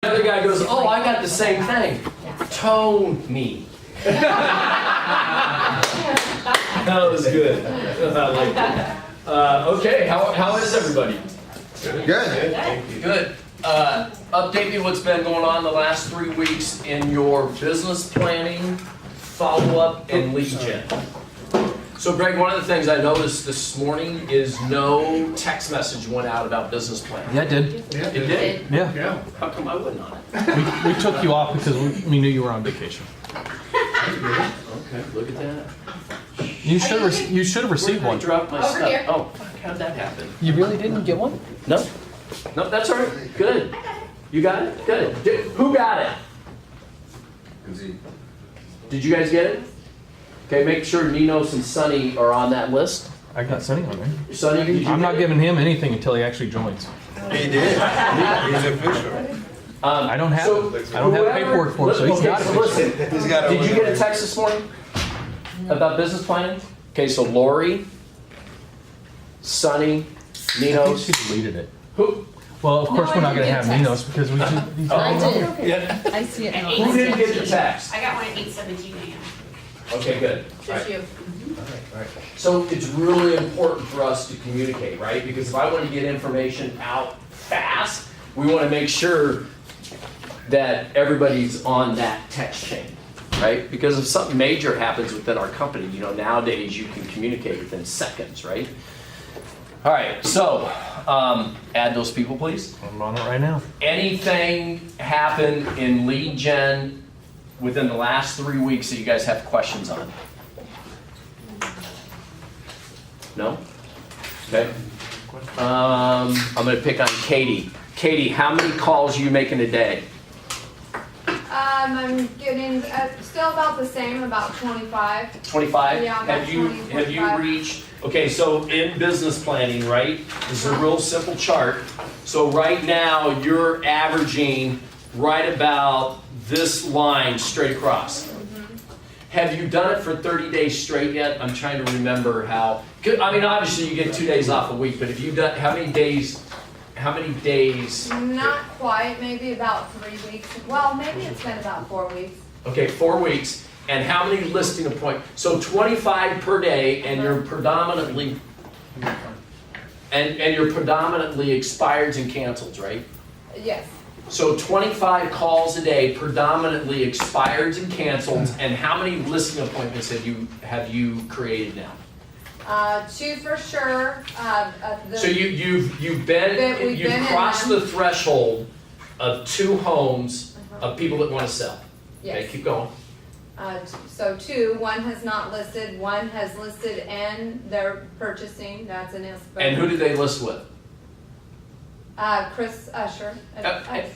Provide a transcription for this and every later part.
The other guy goes, oh, I got the same thing. Tony. That was good. I like that. Okay, how is everybody? Good. Good. Update me what's been going on the last 3 weeks in your business planning, follow-up, and lead gen. So Greg, one of the things I noticed this morning is no text message went out about business planning. Yeah, it did. It did? Yeah. How come I wasn't on it? We took you off because we knew you were on vacation. Okay, look at that. You should have received Where one. did I drop my Over stuff? here. Oh, fuck, how'd that happen? You really didn't get one? No. No, that's all right. Good. You got it? Good. Who got it? Did you guys get it? Okay, make sure Ninos and Sonny are on that list. I got Sonny on there. Sonny, did you I'm get not it? giving him anything until he actually joins. He did. He's official. I don't have whoever- paperwork for him, so he's okay, not so official. listen, He's got did you get a text this morning about business planning? Okay, so Lori, Sonny, I think Ninos. she deleted it. Who? Well, of course No, we're not I going to didn't have get Ninos because we should. I did. Yeah. I see it now. Who didn't get the text? I got one at 8:17 a.m. Okay, good. Just you. So it's really important for us to communicate, right? Because if I want to get information out fast, we want to make sure that everybody's on that text chain, right? Because if something major happens within our company, nowadays you can communicate within seconds, right? All right, so add those people, please. I'm on it right now. Anything happen in lead gen within the last 3 weeks that you guys have questions on? No? Okay. I'm gonna pick on Katie. Katie, how many calls are you making a day? I'm getting still about the same, about 25. 25? Yeah, about Have you 20, have you 25. reached, okay, so in business planning, right? This is a real simple chart. So right now, you're averaging right about this line straight across. Have you done it for 30 days straight yet? I'm trying to remember how, I mean, obviously you get 2 days off a week, but have you done, how many days? Not quite, maybe about 3 weeks. Well, maybe it's been about 4 weeks. Okay, 4 weeks. And how many listing appointments? So 25 per day, and you're predominantly, and you're predominantly expireds and cancels, right? Yes. So 25 calls a day, predominantly expireds and cancels, and how many listing appointments have you created now? 2 for sure. So you've We've been in crossed them. the threshold of 2 homes of people that want to sell. Okay, Yes. keep going. So 2. One has not listed. One has listed and they're purchasing. That's an ISPO. And who did they list with? Chris Usher.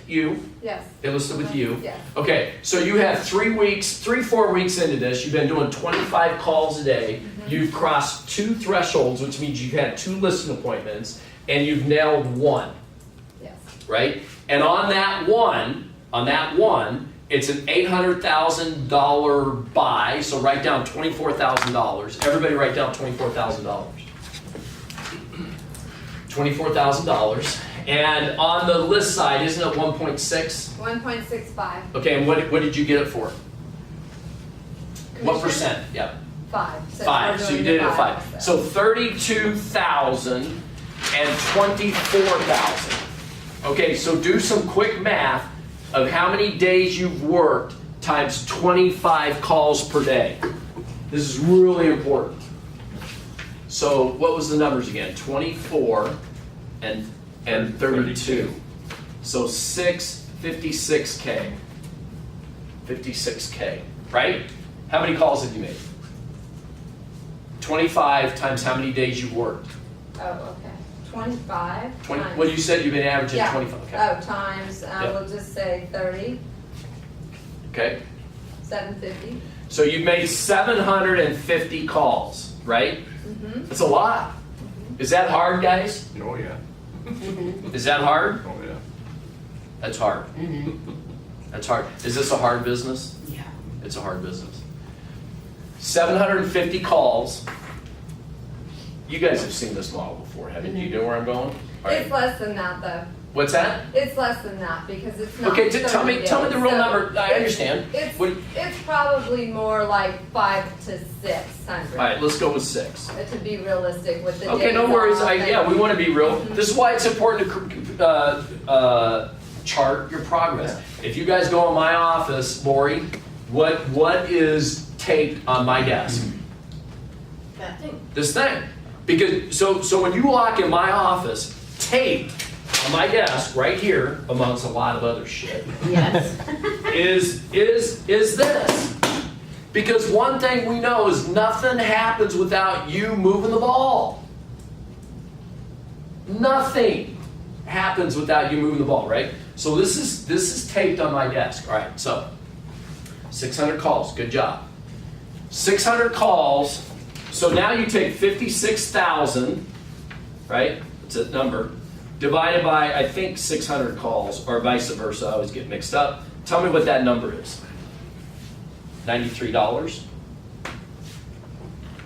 You. Yes. They listed with you. Yes. Okay, so you have 4 weeks into this. You've been doing 25 calls a day. You've crossed 2 thresholds, which means you've had 2 listing appointments, and you've nailed 1, Yes. right? And on that one, it's an $800,000 buy. So write down $24,000. Everybody write down $24,000. $24,000. And on the list side, isn't it 1.6? 1.65. Okay, and what did you get it for? What Commission? percent? Yeah, 5. Since 5. we're So you doing did it the at 5. So 32,000 and 24,000. Okay, so do some quick math of how many days you've worked times 25 calls per day. This is really important. So what was the numbers again? 24 and 32. So 56K. 56K, right? How many calls have you made? 25 times how many days you've worked? Oh, okay. 25. 20. times- Well, you said you've been averaging Yeah. 25. Okay. Oh, times, Yeah. we'll just say 30, Okay. 750. So you've made 750 calls, right? Mm-hmm. That's a lot. Is that hard, guys? Oh, yeah. Is that hard? Oh, yeah. That's hard. That's hard. Is this a hard business? Yeah. It's a hard business. 750 calls. You guys have seen this model before, haven't you? You know where I'm going? All right. It's less than that though. What's that? It's less than that because it's not. Okay, tell me 30 the days. real So number. I understand. It's What- probably more like 500 to 600. All right, let's go with 6. To be realistic with the Okay, days no worries. off Yeah, we want to be real. Mhm. This is why it's important to chart your progress. If you guys go in my office, Lori, what is taped on my desk? That thing. This thing. Because so when you walk in my office, taped on my desk right here, amongst a lot of other shit, Yes. is this. Because one thing we know is nothing happens without you moving the ball. Nothing happens without you moving the ball, right? So this is taped on my desk. All right, so 600 calls, good job. 600 calls, so now you take 56,000, right? It's a number, divided by, I think, 600 calls, or vice versa, I always get mixed up. Tell me what that number is. $93.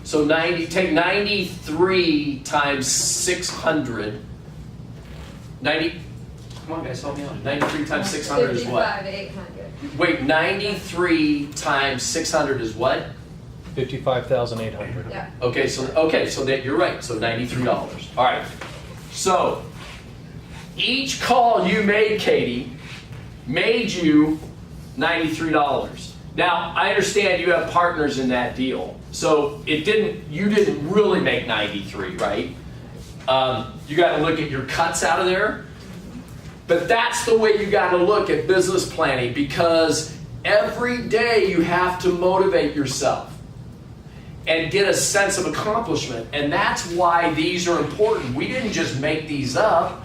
So take 93 times 600. 90, come on guys, help me out. 93 times 600 is what? 55,800. Wait, 93 times 600 is what? 55,800. Yeah. Okay, so that you're right. So $93. All right. So each call you made, Katie, made you $93. Now, I understand you have partners in that deal. So you didn't really make 93, right? You got to look at your cuts out of there. But that's the way you got to look at business planning, because every day you have to motivate yourself and get a sense of accomplishment. And that's why these are important. We didn't just make these up.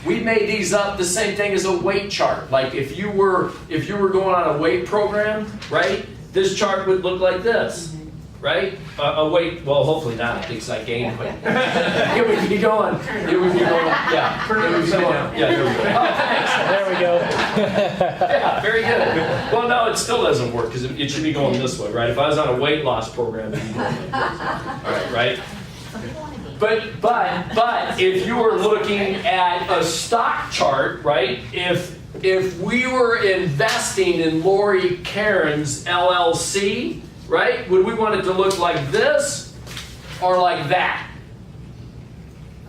We made these up the same thing as a weight chart. Like if you were going on a weight program, right? This chart would look like this, right? A weight, well, hopefully not, because I gained weight. It would be going, yeah. It would be going, yeah, here we go. Oh, thanks. There we go. Yeah, very good. Well, no, it still doesn't work, because it should be going this way, right? If I was on a weight loss program, it'd be going like this. All right, right? But if you were looking at a stock chart, right? If we were investing in Lori Cairns LLC, right? Would we want it to look like this or like that?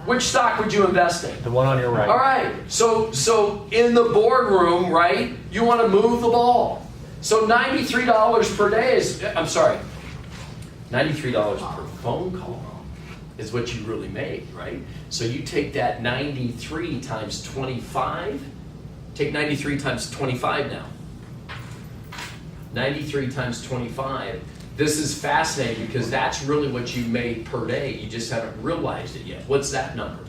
Which stock would you invest in? The one on your right. All right. So in the boardroom, right? You want to move the ball. So $93 per day is, I'm sorry, $93 per phone call is what you really made, right? So you take that 93 times 25, take 93 times 25 now. 93 times 25. This is fascinating because that's really what you made per day. You just haven't realized it yet. What's that number?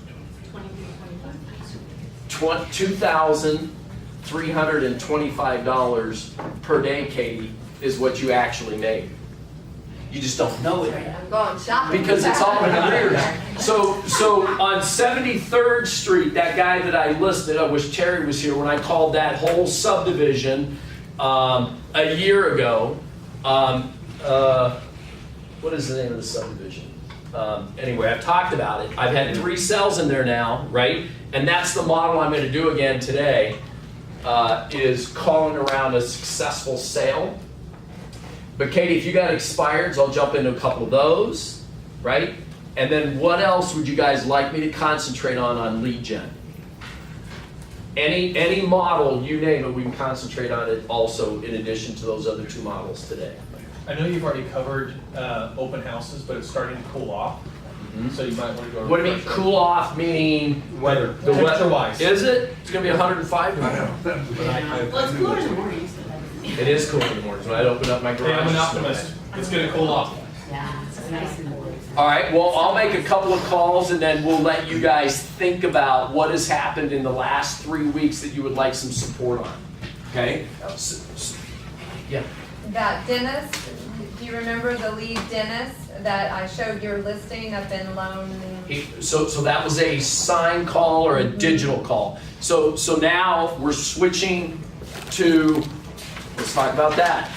2,325 per day, Katie, is what you actually made. You just don't know it yet. I'm going shopping. Because it's all in arrears. So on 73rd Street, that guy that I listed, I wish Terry was here, when I called that whole subdivision a year ago, what is the name of the subdivision? Anyway, I've talked about it. I've had 3 sales in there now, right? And that's the model I'm going to do again today, is calling around a successful sale. But Katie, if you got expireds, I'll jump into a couple of those, right? And then what else would you guys like me to concentrate on lead gen? Any model, you name it, we can concentrate on it also in addition to those other 2 models today. I know you've already covered open houses, but it's starting to cool off. So you might want to go. What do you mean cool off, meaning Weather, the weather? temperature-wise. Is it? It's gonna be 105 tomorrow. But Well, it's cooler in the mornings. It is cool in the mornings when I open up my garage. Hey, I'm an this optimist. morning. It's gonna cool off. Yeah, it's nice in the mornings. All right, well, I'll make a couple of calls and then we'll let you guys think about what has happened in the last 3 weeks that you would like some support on. Okay? Yeah. That Dennis, do you remember the lead Dennis that I showed your listing up in Lone? So that was a sign call or a digital call. So now we're switching to, let's talk about that.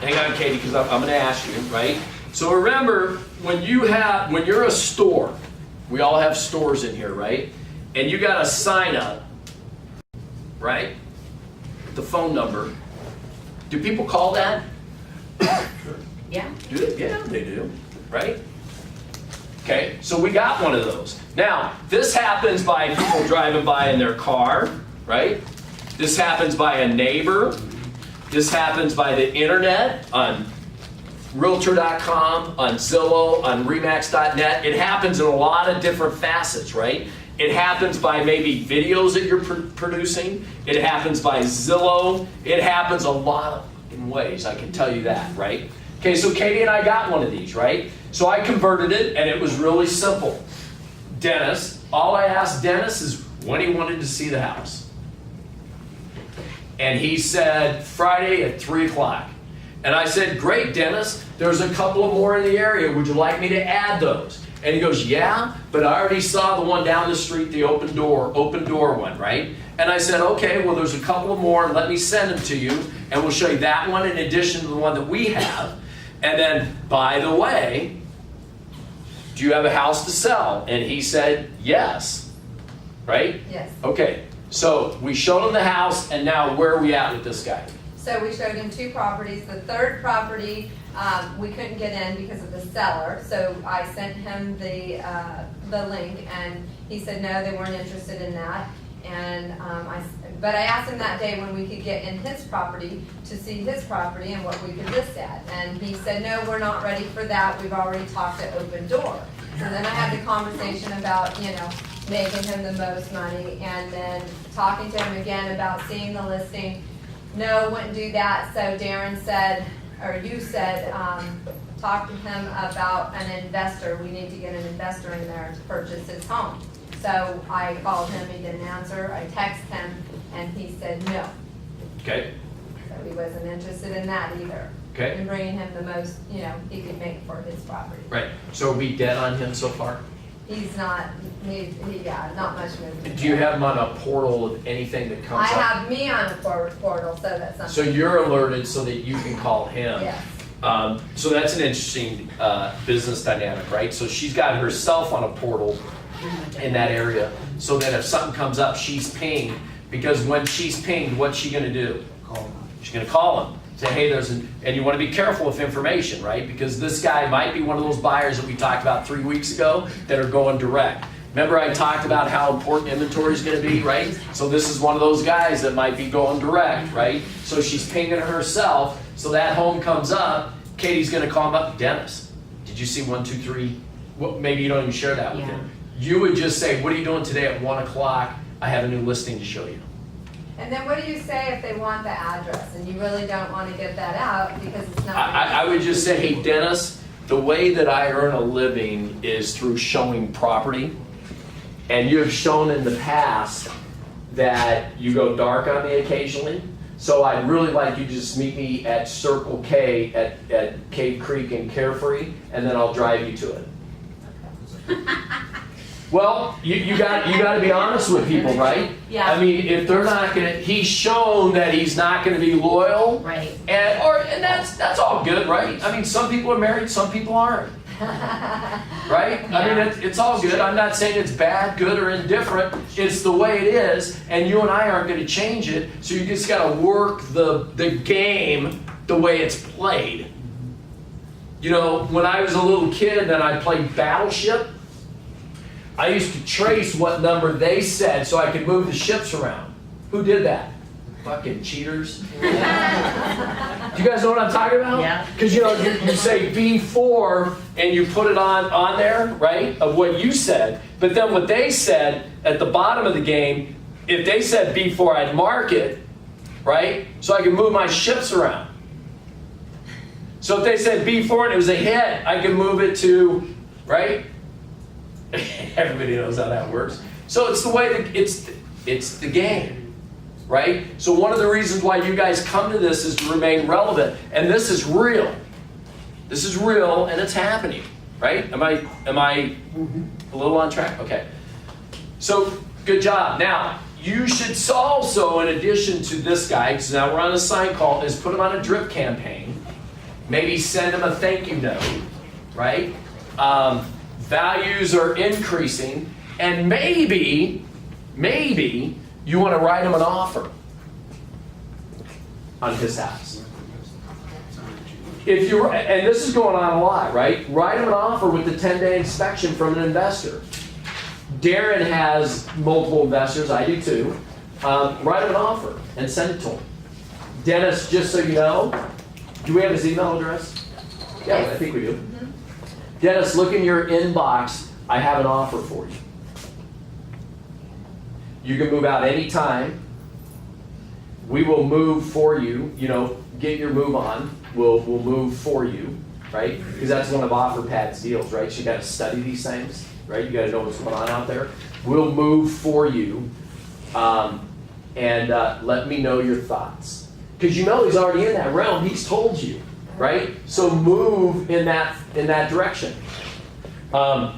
Hang on, Katie, because I'm going to ask you, right? So remember, when you're a store, we all have stores in here, right? And you got a sign up, right? The phone number. Do people call that? Yeah. Do they? Yeah, they do, right? Okay, so we got one of those. Now, this happens by people driving by in their car, right? This happens by a neighbor. This happens by the internet on Realtor.com, on Zillow, on Remax.net. It happens in a lot of different facets, right? It happens by maybe videos that you're producing. It happens by Zillow. It happens a lot of ways, I can tell you that, right? Okay, so Katie and I got one of these, right? So I converted it, and it was really simple. Dennis, all I asked Dennis is when he wanted to see the house. And he said Friday at 3 o'clock. And I said, great, Dennis, there's a couple of more in the area. Would you like me to add those? And he goes, yeah, but I already saw the one down the street, the open door one, right? And I said, okay, well, there's a couple of more. Let me send them to you, and we'll show you that one in addition to the one that we have. And then, by the way, do you have a house to sell? And he said, yes, right? Yes. Okay, so we showed him the house, and now where are we at with this guy? So we showed him 2 properties. The third property, we couldn't get in because of the seller. So I sent him the link, and he said no, they weren't interested in that. And but I asked him that day when we could get in his property to see his property and what we could list at. And he said, no, we're not ready for that. We've already talked to Open Door. So then I had the conversation about, making him the most money, and then talking to him again about seeing the listing. No, wouldn't do that. So Darren said, or you said, talk to him about an investor. We need to get an investor in there to purchase his home. So I called him, he didn't answer. I texted him, and he said no. Okay, So he wasn't interested in that either. okay, And bringing him the most, he could make for his property. right. So are we dead on him so far? He's not, not much movement. Do you have him on a portal of anything that I comes up? have me on a portal, so that's So something. you're alerted so that you can call him. Yes. So that's an interesting business dynamic, right? So she's got herself on a portal in that area, so that if something comes up, she's pinged. Because when she's pinged, what's she going to do? She's going to call him. Say, hey, and you want to be careful with information, right? Because this guy might be one of those buyers that we talked about 3 weeks ago that are going direct. Remember I talked about how important inventory is going to be, right? So this is one of those guys that might be going direct, right? So she's pinging herself, so that home comes up, Katie's going to call him up, Dennis, did you see 1, 2, 3? Well, maybe you don't even share that with him. You would just say, what are you doing today at 1 o'clock? I have a new listing to show you. And then what do you say if they want the address and you really don't want to get that out because it's not? I would just say, hey, Dennis, the way that I earn a living is through showing property. And you have shown in the past that you go dark on me occasionally. So I'd really like you to just meet me at Circle K at Cave Creek and Carefree, and then I'll drive you to it. Well, you got to be honest with people, right? Yeah. I mean, if they're not gonna, he's shown that he's not gonna be loyal, Right. and that's all good, right? I mean, some people are married, some people aren't, right? I mean, it's all good. I'm not saying it's bad, good, or indifferent. It's the way it is, and you and I aren't going to change it. So you just got to work the game the way it's played. When I was a little kid and I played Battleship, I used to trace what number they said so I could move the ships around. Who did that? Fucking cheaters. Do you guys know what I'm talking about? Yeah. Because you say B4 and you put it on there, right, of what you said. But then what they said at the bottom of the game, if they said B4, I'd mark it, right, so I could move my ships around. So if they said B4 and it was a hit, I could move it to, right? Everybody knows how that works. So it's the way that it's the game, right? So one of the reasons why you guys come to this is to remain relevant, and this is real. This is real, and it's happening, right? Am I a little on track? Okay. So good job. Now you should also, in addition to this guy, because now we're on a sign call, is put him on a drip campaign. Maybe send him a thank you note, right? Values are increasing, and maybe you want to write him an offer on his house. If you, and this is going on a lot, right? Write him an offer with the 10-day inspection from an investor. Darren has multiple investors, I do too. Write him an offer and send it to him. Dennis, just so you know, do we have his email address? Yeah, I think we do. Dennis, look in your inbox. I have an offer for you. You can move out anytime. We will move for you. You know, get your move on. We'll move for you, right? Because that's one of OfferPad's deals, right? So you got to study these things, right? You got to know what's going on out there. We'll move for you, and let me know your thoughts. Because you know he's already in that realm. He's told you, right? So move in that direction. I'm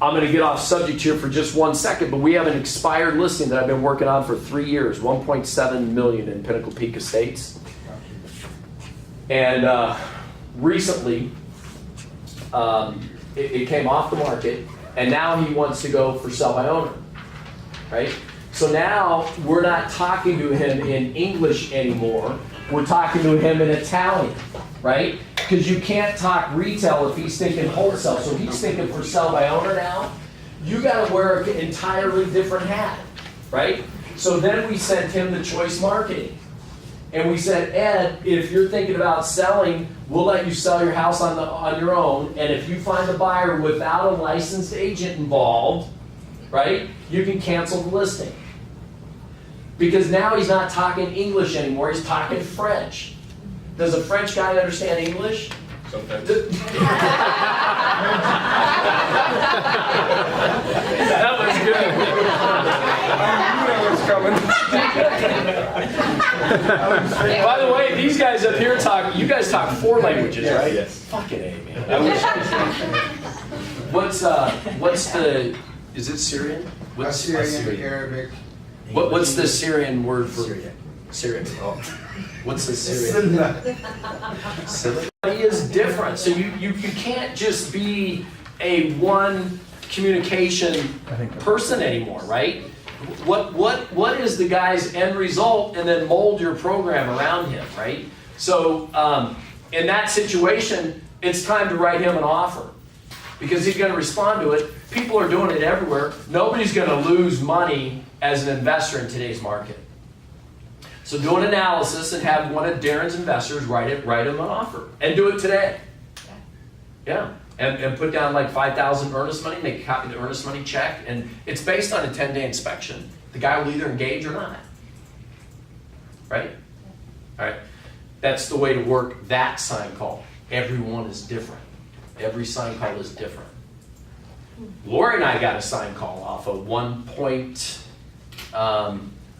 going to get off subject here for just 1 second, but we have an expired listing that I've been working on for 3 years, 1.7 million in Pinnacle Peak Estates. And recently, it came off the market, and now he wants to go for sell by owner, right? So now we're not talking to him in English anymore. We're talking to him in Italian, right? Because you can't talk retail if he's thinking wholesale. So he's thinking for sell by owner now. You got to wear an entirely different hat, right? So then we sent him the choice marketing. And we said, Ed, if you're thinking about selling, we'll let you sell your house on your own. And if you find a buyer without a licensed agent involved, right, you can cancel the listing. Because now he's not talking English anymore, he's talking French. Does a French guy understand English? Sometimes. That was good. By the way, these guys up here you guys talk 4 languages, right? Yes. Fucking A, man. I wish what's the, is it Syrian? What's Assyrian, Arabic. What's the Syrian word for? Syrian. Syrian. Oh. What's the Syrian? He is different. So you can't just be a one communication person anymore, right? What is the guy's end result, and then mold your program around him, right? So in that situation, it's time to write him an offer because he's going to respond to it. People are doing it everywhere. Nobody's going to lose money as an investor in today's market. So do an analysis and have one of Darren's investors write him an offer, and do it today. Yeah, and put down like 5,000 earnest money, make a copy of the earnest money check, and it's based on a 10-day inspection. The guy will either engage or not. Right? All right. That's the way to work that sign call. Everyone is different. Every sign call is different. Lori and I got a sign call off of 1.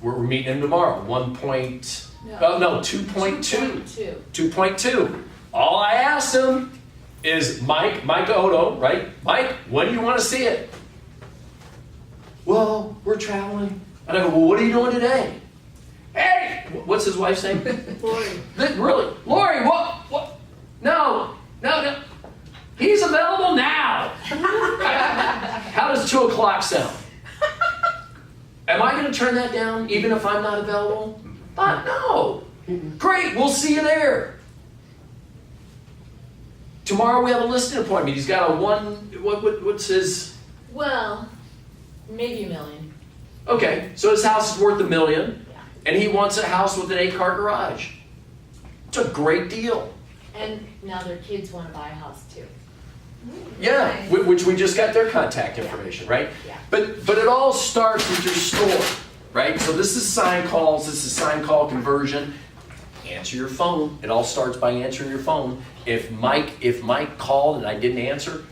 We're meeting him tomorrow. 2.2. 2.2. All I asked him is Mike Odo, right? Mike, when do you want to see it? Well, we're traveling. And I go, well, what are you doing today? Hey, what's his wife's name? Lori. Really? Lori, what? No. He's available now. How does 2 o'clock sound? Am I going to turn that down even if I'm not available? No. Great, we'll see you there. Tomorrow we have a listing appointment. He's got a what's his? Well, maybe $1 million. Okay, so his house is worth $1 million, Yeah. and he wants a house with an 8-car garage. It's a great deal. And now their kids want to buy a house too. Yeah, Nice. which we just got their contact information, right? Yeah. But it all starts with your store, right? So this is sign calls, this is sign call conversion. Answer your phone. It all starts by answering your phone. If Mike called and I didn't answer,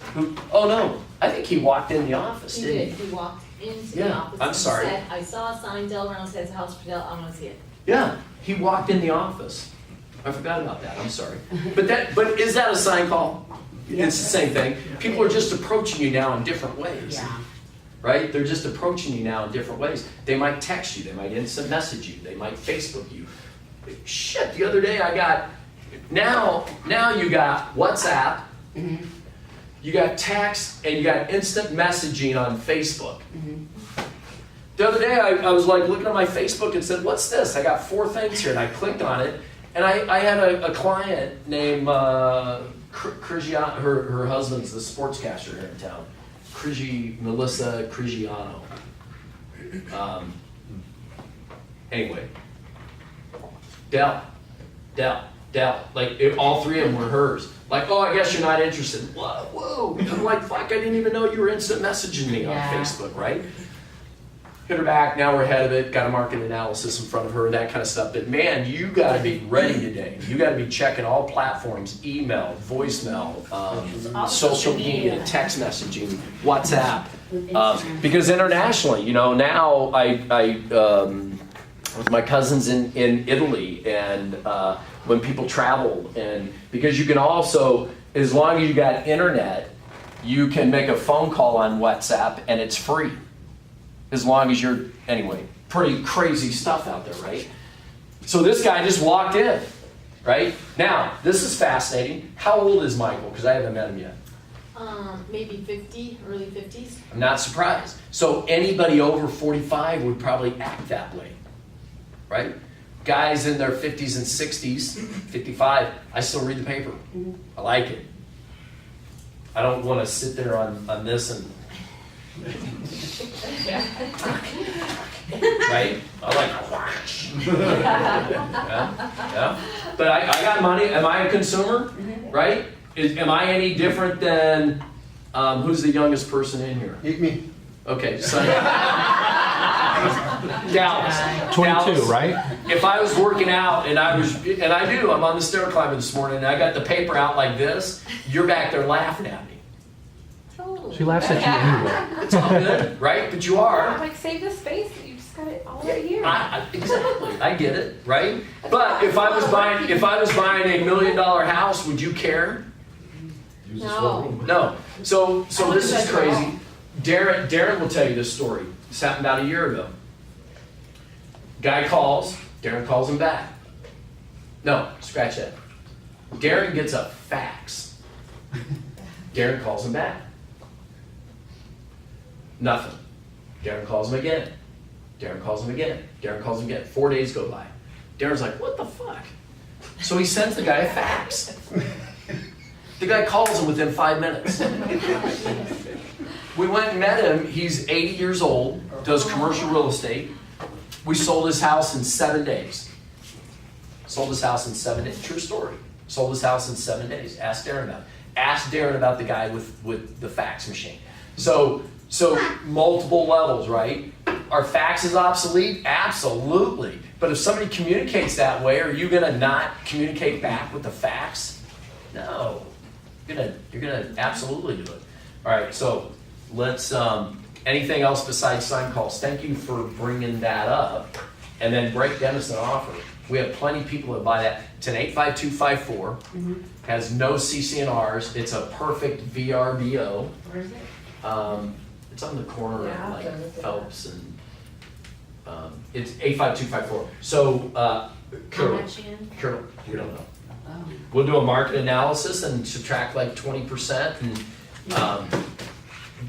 oh no, I think he walked in the office, He didn't did. he? He walked into the Yeah, office I'm and sorry. said, I saw a sign, Del Reynolds says house for sale, I want to see it. Yeah, he walked in the office. I forgot about that, I'm sorry. But is that a sign call? It's the same thing. People are just approaching you now in different ways. Yeah. Right? They're just approaching you now in different ways. They might text you, they might instant message you, they might Facebook you. Shit, the other day I got, now you got WhatsApp, you got text, and you got instant messaging on Facebook. The other day, I was like looking at my Facebook and said, what's this? I got 4 things here, and I clicked on it, and I had a client named Crigiano, her husband's the sportscaster here in town, Melissa Crigiano. Anyway, Dell, like all 3 of them were hers. Like, oh, I guess you're not interested. Whoa. I'm like, fuck, I didn't even know you were instant messaging me on Facebook, right? Hit her back, now we're ahead of it, got a market analysis in front of her, that kind of stuff. But man, you gotta be ready today. You gotta be checking all platforms, email, voicemail, social media, text messaging, WhatsApp. Because internationally, you know, now I with my cousins in Italy, and when people travel, and because you can also, as long as you got internet, you can make a phone call on WhatsApp and it's free. As long as you're, anyway, pretty crazy stuff out there, right? So this guy just walked in, right? Now, this is fascinating. How old is Michael? Because I haven't met him yet. Maybe 50, early 50s. I'm not surprised. So anybody over 45 would probably act that way, right? Guys in their 50s and 60s, 55, I still read the paper. I like it. I don't want to sit there on this and right? I like yeah. But I got money. Am I a consumer? Right? Am I any different than who's the youngest person in here? Eat me. Okay, so Dallas. 22, right? If I was working out and I'm on the stair climber this morning and I got the paper out like this, you're back there laughing at me. She laughs at you anyway. It's all good, right? But you are. Like, save the space, you just got it all right here. Exactly, I get it, right? But if I was buying $1 million house, would you care? No. No. So this is crazy. Darren will tell you this story. This happened about a year ago. Guy calls, Darren calls him back. No, scratch that. Darren gets a fax. Darren calls him back. Nothing. Darren calls him again. Darren calls him again. Darren calls him again. 4 days go by. Darren's like, what the fuck? So he sends the guy a fax. The guy calls him within 5 minutes. We went and met him. He's 80 years old, does commercial real estate. We sold his house in 7 days. Sold his house in 7 days. True story. Sold his house in 7 days. Ask Darren about it. Ask Darren about the guy with the fax machine. So multiple levels, right? Are faxes obsolete? Absolutely. But if somebody communicates that way, are you gonna not communicate back with the fax? No. You're gonna absolutely do it. All right, so let's, anything else besides sign calls? Thank you for bringing that up. And then break Dennison offer. We have plenty of people that buy that. It's an 85254, has no CCNRs. It's a perfect VRBO. Where is it? It's on the corner Yeah, of like I'll go look it Phelps and, it's 85254. So, How Carol, much in? we don't know. Oh. We'll do a market analysis and subtract like 20% and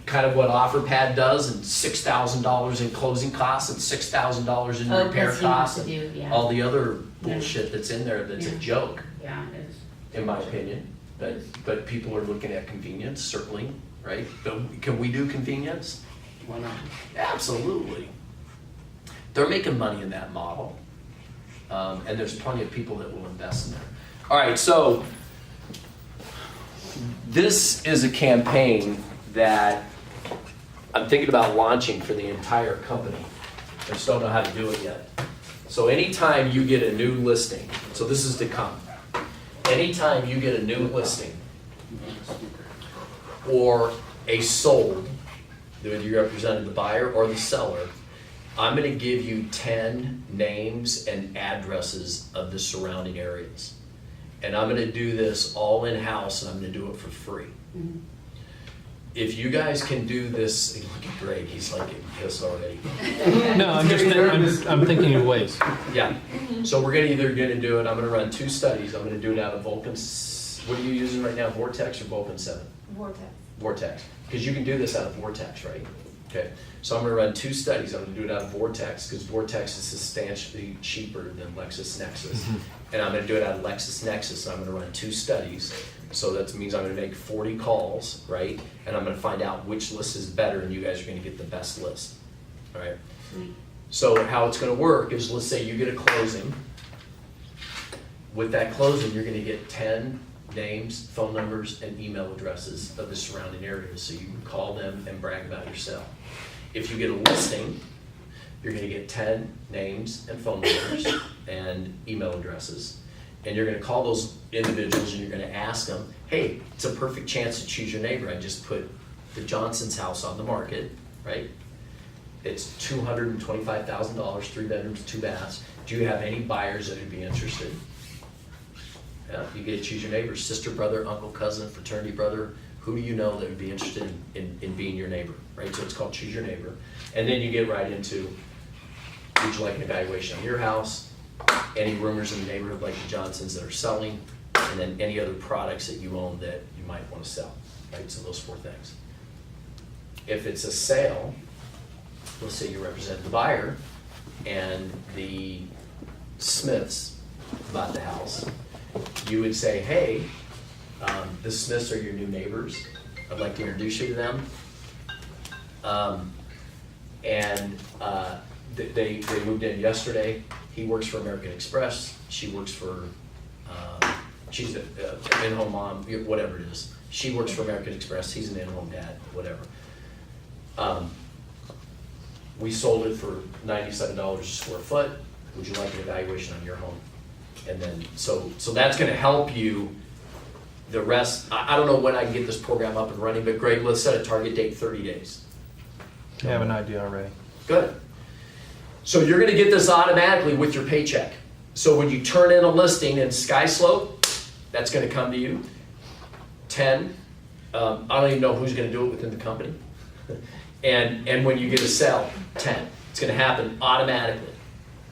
kind of what OfferPad does, and $6,000 in closing costs and $6,000 in repair costs and all the other bullshit that's in there that's a joke, Yeah, it is. in my opinion. But people are looking at convenience, certainly, right? But can we do convenience? Why not? Absolutely. They're making money in that model. And there's plenty of people that will invest in there. All right, so this is a campaign that I'm thinking about launching for the entire company. I just don't know how to do it yet. So anytime you get a new listing, so this is to come. Anytime you get a new listing or a sold, whether you represented the buyer or the seller, I'm gonna give you 10 names and addresses of the surrounding areas. And I'm gonna do this all in-house, and I'm gonna do it for free. If you guys can do this, look at Greg, he's like getting pissed already. No, I'm thinking of ways. Yeah, so we're either gonna do it, I'm gonna run 2 studies. I'm gonna do it out of Vulcan, what are you using right now, Vortex or Vulcan 7? Vortex. Vortex, because you can do this out of Vortex, right? Okay, so I'm gonna run 2 studies. I'm gonna do it out of Vortex, because Vortex is substantially cheaper than LexisNexis. And I'm gonna do it out of LexisNexis, and I'm gonna run 2 studies. So that means I'm gonna make 40 calls, right? And I'm gonna find out which list is better, and you guys are gonna get the best list, all right? So how it's gonna work is, let's say you get a closing. With that closing, you're gonna get 10 names, phone numbers, and email addresses of the surrounding areas, so you can call them and brag about your sale. If you get a listing, you're gonna get 10 names and phone numbers and email addresses. And you're gonna call those individuals and you're gonna ask them, hey, it's a perfect chance to choose your neighbor. I just put the Johnson's house on the market, right? It's $225,000, 3 bedrooms, 2 baths. Do you have any buyers that would be interested? Yeah, you get to choose your neighbor, sister, brother, uncle, cousin, fraternity brother. Who do you know that would be interested in being your neighbor, right? So it's called choose your neighbor. And then you get right into, would you like an evaluation on your house? Any rumors in the neighborhood like the Johnsons that are selling? And then any other products that you own that you might want to sell, right? So those 4 things. If it's a sale, let's say you represent the buyer and the Smiths bought the house, you would say, hey, the Smiths are your new neighbors. I'd like to introduce you to them. They moved in yesterday. He works for American Express. She works for, she's an in-home mom, whatever it is. She works for American Express. He's an in-home dad, whatever. We sold it for $97 a square foot. Would you like an evaluation on your home? And then, so that's gonna help you. The rest, I don't know when I can get this program up and running, but Greg, let's set a target date, 30 days. I have an idea already. Good. So you're gonna get this automatically with your paycheck. So when you turn in a listing in SkySlope, that's gonna come to you. 10, I don't even know who's gonna do it within the company. And when you get a sale, 10. It's gonna happen automatically,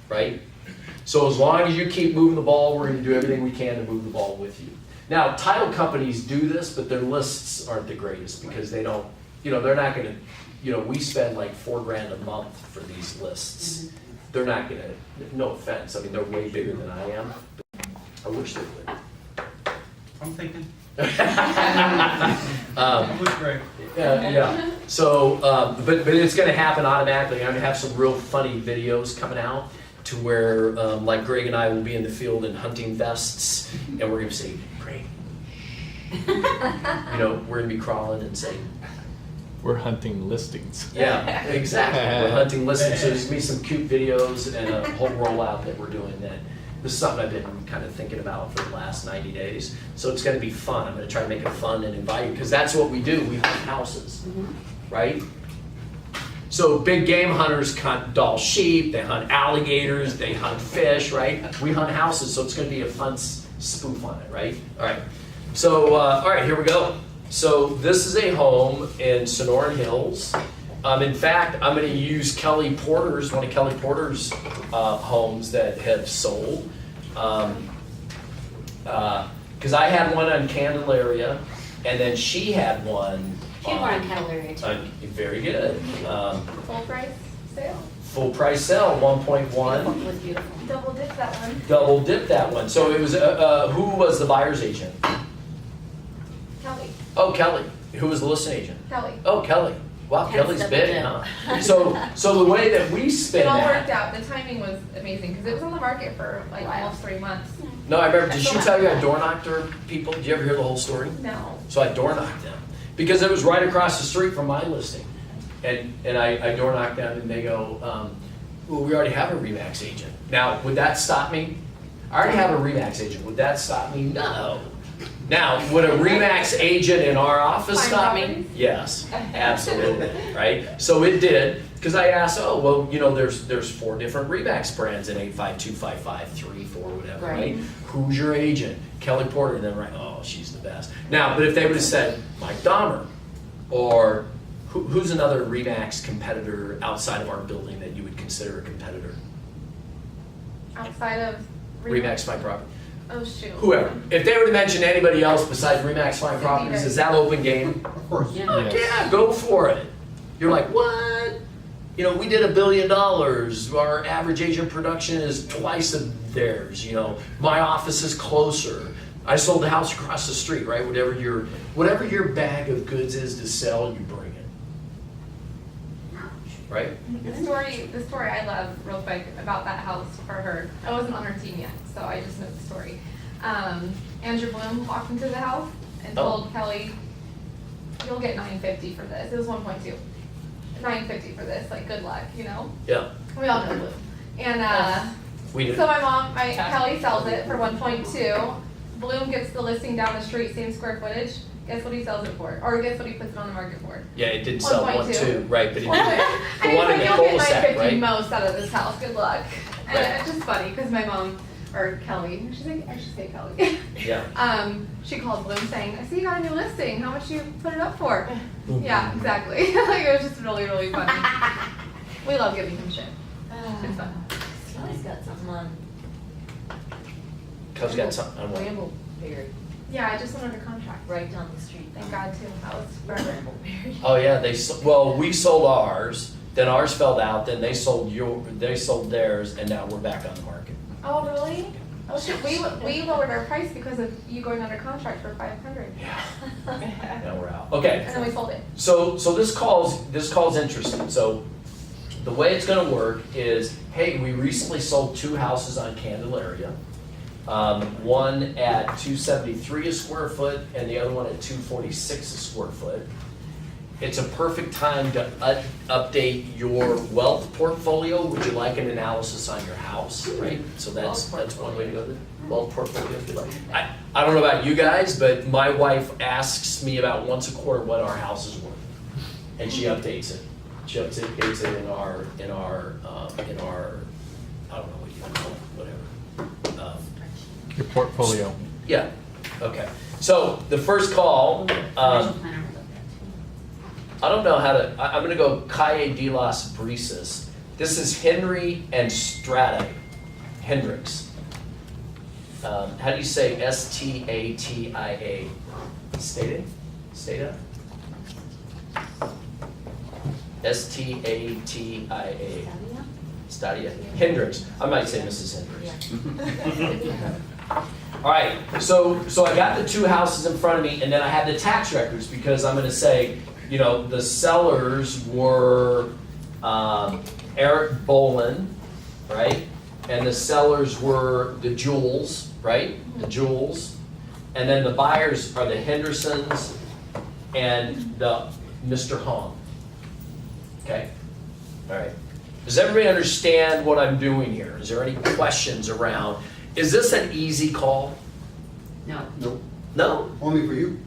right? So as long as you keep moving the ball, we're gonna do everything we can to move the ball with you. Now, title companies do this, but their lists aren't the greatest because they don't, they're not gonna, we spend like $4,000 a month for these lists. They're not gonna, no offense, I mean, they're way bigger than I am. I wish they would. I'm thinking. Um, Great. Yeah. So, but it's going to happen automatically. I'm going to have some real funny videos coming out to where, like Greg and I will be in the field in hunting vests, and we're going to say, Greg, we're going to be crawling and saying, We're hunting listings. yeah, exactly. We're hunting listings. So there's going to be some cute videos and a whole rollout that we're doing that. This is something I've been kind of thinking about for the last 90 days. So it's going to be fun. I'm going to try to make it fun and invite you, because that's what we do. We hunt houses, right? So big game hunters hunt Dall sheep, they hunt alligators, they hunt fish, right? We hunt houses, so it's going to be a fun spoof on it, right? All right. So, all right, here we go. So this is a home in Sonoran Hills. In fact, I'm going to use Kelly Porter's, one of Kelly Porter's homes that have sold. Because I had one on Candelaria, and then she had one. She had one on Candelaria too. Very good. Full price sale. Full price sale, 1.1. It was beautiful. Double dip that one. Double dip that one. So it was, who was the buyer's agent? Kelly. Oh, Kelly. Who was the listing agent? Kelly. Oh, Kelly. Wow, Hence Kelly's double big, dip. huh? So the way that we spin It all that. worked out. The timing was amazing because it was on the market for like almost 3 months. No, I remember, did she tell you I door knocked her people? Did you ever hear the whole story? No. So I door knocked them because it was right across the street from my listing. And I door knocked them and they go, well, we already have a RE/MAX agent. Now, would that stop me? I already have a RE/MAX agent. Would that stop me? No. Now, would a RE/MAX agent in our office Find stop me? properties? Yes, absolutely, right? So it did, because I asked, oh, well, there's 4 different RE/MAX brands in 85255, 3, 4, whatever, right? Who's your agent? Kelly Porter, and then right, oh, she's the best. Now, but if they would have said Mike Dahmer, or who's another RE/MAX competitor outside of our building that you would consider a competitor? Outside of RE/MAX Fine Property. Oh shoot. Whoever. If they were to mention anybody else besides RE/MAX Fine Properties, is that open game? Of course. Yes. Yeah, go for it. You're like, what? You know, we did $1 billion. Our average agent production is twice of theirs. You know, my office is closer. I sold the house across the street, right? Whatever your bag of goods is to sell, you bring it. Right? The story I love real quick about that house for her. I wasn't on her team yet, so I just know the story. Andrew Bloom walked into the house and told Kelly, "You'll get $950 for this." It was 1.2. $950 for this. Like, good luck, you know. Yeah. We all know Bloom. And We do. so Kelly sells it for 1.2. Bloom gets the listing down the street, same square footage. Guess what he sells it for? Or guess what he puts it on the market for? Yeah, it did sell 1.2. 1.2, right? But it And did. he's The one in like, the "You'll get cul-de-sac, 950 right? most out of this house. Good luck." And Right. it's just funny because my mom, or Kelly, she's like, I should say Kelly. Yeah. She called Bloom saying, "I see you got a new listing. How much you put it up for?" Yeah, exactly. Like, it was just really, really funny. We love giving him shit. It's fun. Kelly's got something on Cuz got something. I want. Brambleberry, Yeah, I just went under contract. right down the street. Thank God too. That was forever. Brambleberry. Oh yeah, well, we sold ours, then ours fell out, then they sold theirs, and now we're back on the market. Oh, really? Oh shit, we lowered our price because of you going under contract for $500. Yeah. Now we're out. Okay. And then we sold it. So this call's interesting. So the way it's going to work is, hey, we recently sold 2 houses on Candelaria. One at $273 a square foot, and the other one at $246 a square foot. It's a perfect time to update your wealth portfolio. Would you like an analysis on your house, right? So that's one way to go. The wealth portfolio. If you like. I don't know about you guys, but my wife asks me about once a quarter what our house is worth, and she updates it. She updates it in our I don't know what you call it, whatever. Your portfolio. Yeah. Okay. So the first call. Commercial planner would look at too. I don't know how to, I'm gonna go Calle de las Brisas. This is Henry and Strata, Hendricks. How do you say S-T-A-T-I-A? Stata? S-T-A-T-I-A. Stadia. Hendricks. I might say Mrs. Hendricks. All right, so I got the 2 houses in front of me, and then I have the tax records because I'm gonna say, you know, the sellers were Eric Bolin, right? And the sellers were the Jules, right? The Jules. And then the buyers are the Hendersons and the Mr. Hong. Okay? All right. Does everybody understand what I'm doing here? Is there any questions around? Is this an easy call? No. Nope, No? only for you.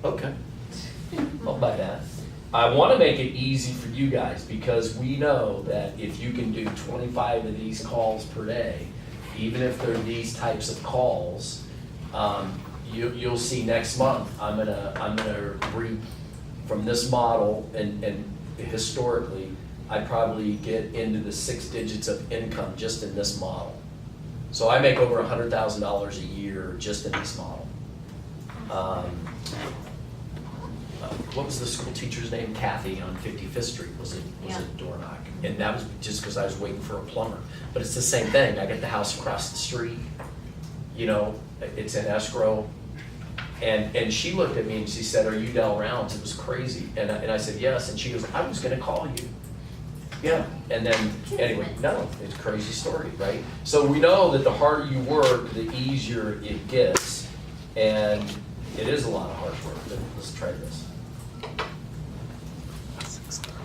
Okay. I'll buy that. I want to make it easy for you guys because we know that if you can do 25 of these calls per day, even if they're these types of calls, you'll see next month I'm gonna reap from this model, and historically I probably get into the 6 digits of income just in this model. So I make over $100,000 a year just in this model. What was the school teacher's name? Kathy on 55th Street was a door knock. And that was just because I was waiting for a plumber. But it's the same thing. I got the house across the street, you know, it's in escrow. And she looked at me and she said, "Are you Del Rounds?" It was crazy. And I said, "Yes." And she goes, "I was gonna call you." Yeah, and then, anyway, no, it's a crazy story, right? So we know that the harder you work, the easier it gets. And it is a lot of hard work, but let's try this.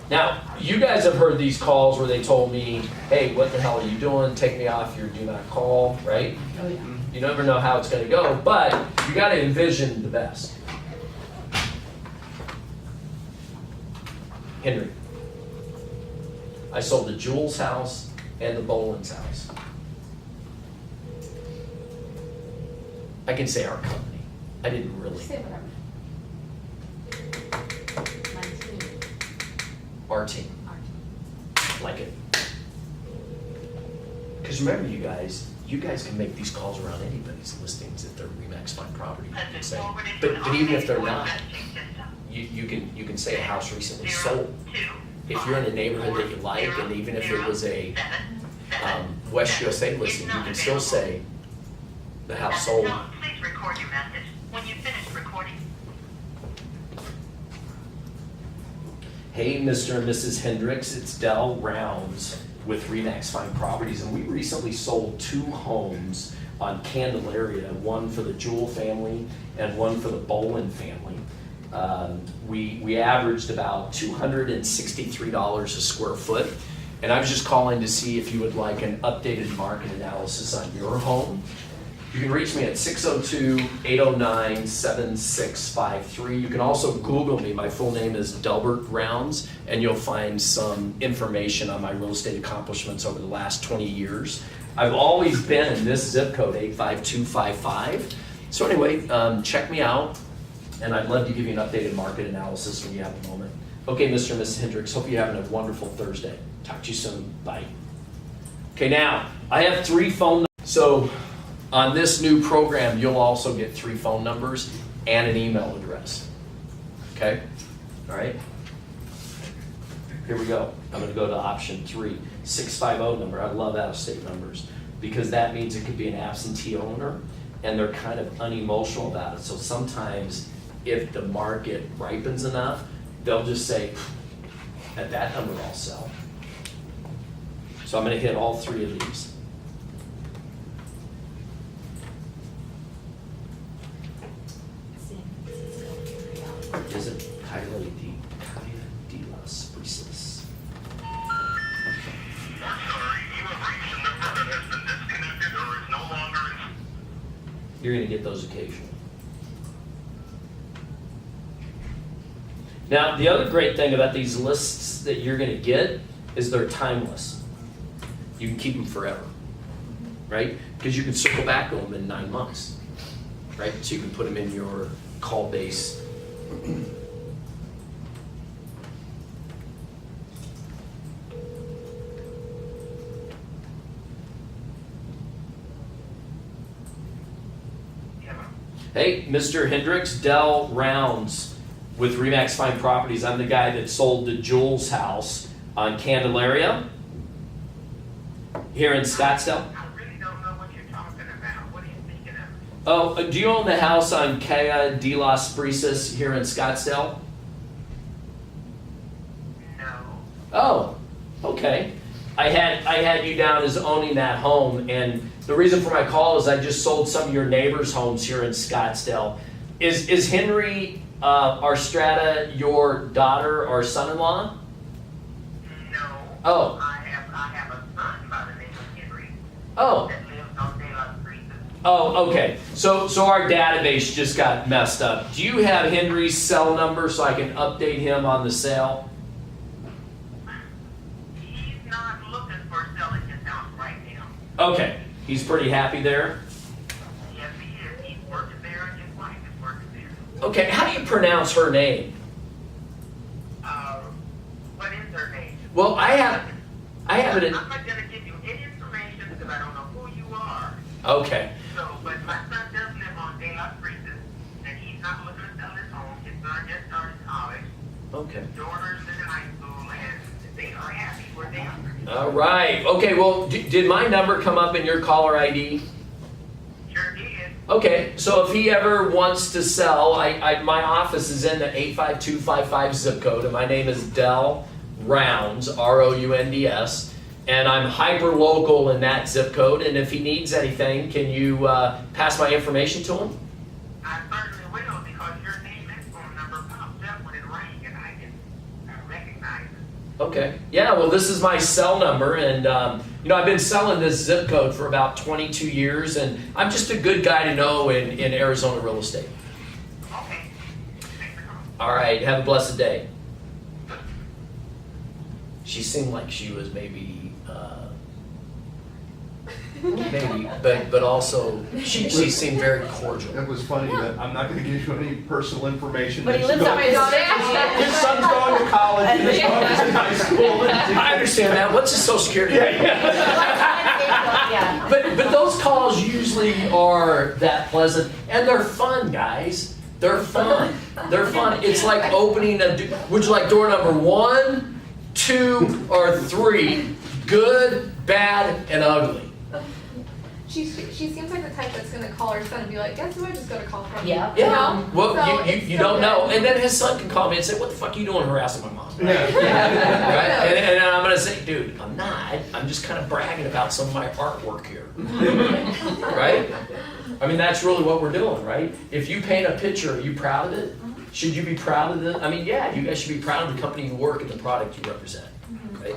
Now, you guys have heard these calls where they told me, "Hey, what the hell are you doing? Take me off your do not call," right? Oh, yeah. You never know how it's gonna go, but you gotta envision the best. Henry. I sold the Jules house and the Boland's house. I can say our company. I didn't really. Say whatever. My team. Our team. Like it. Because remember, you guys can make these calls around anybody's listings if they're Remax Fine Property. Say, but even if they're not, you can say a house recently sold. If you're in a neighborhood that you like, and even if it was a West USA listing, you can still say the house sold. Please record your message. When you finish recording, Hey, Mr. and Mrs. Hendricks, it's Dell Rounds with Remax Fine Properties, and we recently sold 2 homes on Candelaria, one for the Jewell family and one for the Bolin family. We averaged about $263 a square foot, and I was just calling to see if you would like an updated market analysis on your home. You can reach me at 602-809-7653. You can also Google me. My full name is Delbert Rounds, and you'll find some information on my real estate accomplishments over the last 20 years. I've always been in this zip code, 85255. So anyway, check me out, and I'd love to give you an updated market analysis when you have a moment. Okay, Mr. and Mrs. Hendricks, hope you're having a wonderful Thursday. Talk to you soon. Bye. Okay, now, I have 3 phone numbers. So on this new program, you'll also get 3 phone numbers and an email address. Okay? All right? Here we go. I'm going to go to option 3, 650 number. I love out-of-state numbers because that means it could be an absentee owner, and they're kind of unemotional about it. So sometimes if the market ripens enough, they'll just say, at that number I'll sell. So I'm going to hit all 3 of these. Is it Kyla de las Brisas? we're sorry, you have reached a number that has been disconnected or is no longer in. You're going to get those occasionally. Now, the other great thing about these lists that you're going to get is they're timeless. You can keep them forever, right? Because you can circle back to them in 9 months, right? So you can put them in your call base. Hey, Mr. Hendricks, Dell Rounds with Remax Fine Properties. I'm the guy that sold the Jules house on Candelaria here in Scottsdale. I really don't know what you're talking about. What are you thinking of? Oh, do you own the house on Calle de las Brisas here in Scottsdale? No. Oh, okay. I had you down as owning that home, and the reason for my call is I just sold some of your neighbors' homes here in Scottsdale. Is Henry Arstrada your daughter or son-in-law? No. Oh. I have a son by the name of Henry Oh. that lives on De Las Brisas. Oh, okay. So our database just got messed up. Do you have Henry's cell number so I can update him on the sale? He's not looking for selling his house right now. Okay. He's pretty happy there? Yes, he is. He's working there and his wife is working there. Okay. How do you pronounce her name? What is her name? Well, I have it in... I'm not going to give you any information because I don't know who you are. Okay. So, but my son does live on De Las Brisas, and he's not looking to sell his home. His son just started college. Okay. His daughter's in high school, and they are happy where they are. All right. Okay, well, did my number come up in your caller ID? Sure did. Okay, so if he ever wants to sell, my office is in the 85255 zip code, and my name is Dell Rounds, Rounds, and I'm hyper local in that zip code. And if he needs anything, can you pass my information to him? I certainly will because your name and phone number popped up when it rang, and I can recognize it. Okay. Yeah, well, this is my cell number, and I've been selling this zip code for about 22 years, and I'm just a good guy to know in Arizona real estate. Okay. Thanks for calling. All right, have a blessed day. She seemed like she was maybe, but also she seemed very cordial. That was funny, that I'm not gonna give you any personal information. But he That lives you on don't- his own. His son's going to college, and his daughter's in high school. I understand that. What's his social security? Yeah. But those calls usually are that pleasant, and they're fun, guys. They're fun. They're fun. It's like opening would you like door number 1, 2, or 3? Good, bad, and ugly. She seems like the type that's gonna call her son and be like, guess who I just got a call from? Yeah. You Yeah. know? Well, So you it's so don't know. good. And then his son can call me and say, what the fuck are you doing harassing my mom? Yeah. Right? And I'm gonna say, dude, I'm not. I'm just kind of bragging about some of my artwork here. Right? I mean, that's really what we're doing, right? If you paint a picture, are you proud of it? Should you be proud of it? I mean, yeah, you guys should be proud of the company you work and the product you represent, right?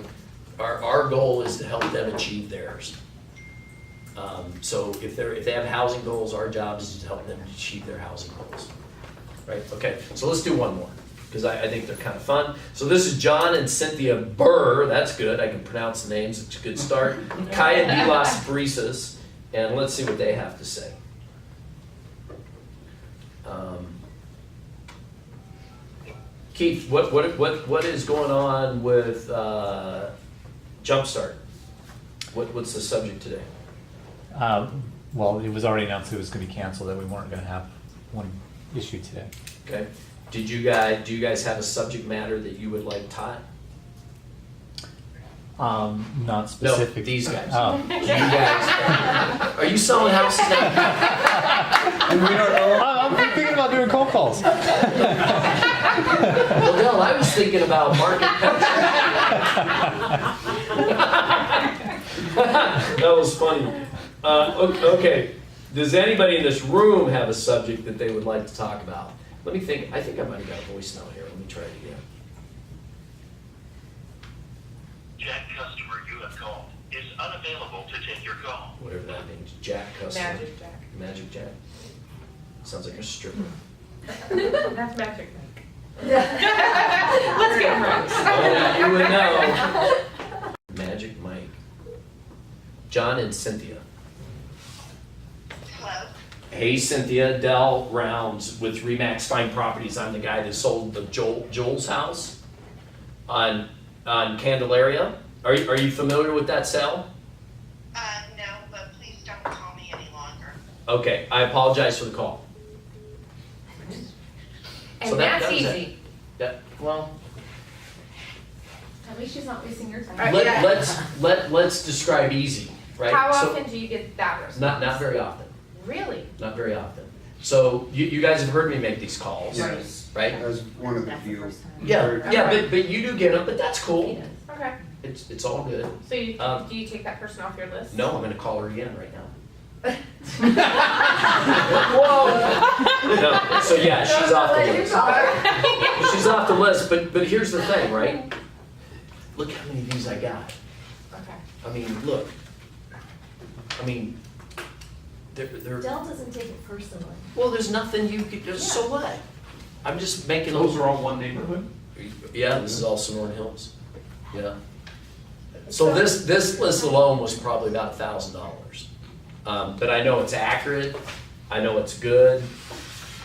Our goal is to help them achieve theirs. So if they have housing goals, our job is to help them achieve their housing goals, right? Okay, so let's do one more, because I think they're kind of fun. So this is John and Cynthia Burr, that's good, I can pronounce the names, it's a good start. Kaya de las Brisas, and let's see what they have to say. Keith, what is going on with Jumpstart? What's the subject today? Well, it was already announced it was going to be canceled, that we weren't going to have one issue today. Okay. Do you guys have a subject matter that you would like taught? Not No, specific. these guys. Oh. Do you guys? Are you selling houses now? And we don't know. I'm thinking about doing cold calls. Well, no, I was thinking about market penetration. That was funny. Okay. Does anybody in this room have a subject that they would like to talk about? Let me think. I think I might have got a voicemail here. Let me try it again. Jack customer you have called is unavailable to take your call. Whatever that means. Jack customer. Magic Jack. Magic Jack. Sounds like a stripper. That's Magic Jack. Let's get right. Oh, you would know. Magic Mike. John and Cynthia. Hello? Hey Cynthia, Del Rounds with Remax Fine Properties. I'm the guy that sold the Joel's house on Candelaria. Are you familiar with that sale? No, but please don't call me any longer. Okay, I apologize for the call. And So that that's was it. easy. Yeah, well, At least she's not wasting your time. let's describe easy, right? How So- often do you get that response? Not very often. Really? Not very often. So you guys have heard me make these calls, Yes. right? As one of the That's the few. first time. Yeah, but you do get them, but that's He cool. does. Okay. It's all good. So you, Um, do you take that person off your list? No, I'm gonna call her again right now. Whoa. No, so yeah, she's off the list. list. She's off the list, but here's the thing, right? Look how many views I got. Okay. I mean, look. I mean, they're Del doesn't take it personally. well, there's nothing you could, so what? I'm just making Those are all one neighborhood? Yeah, this is all Sonoran Hills. Yeah. So this list alone was probably about $1,000. But I know it's accurate. I know it's good.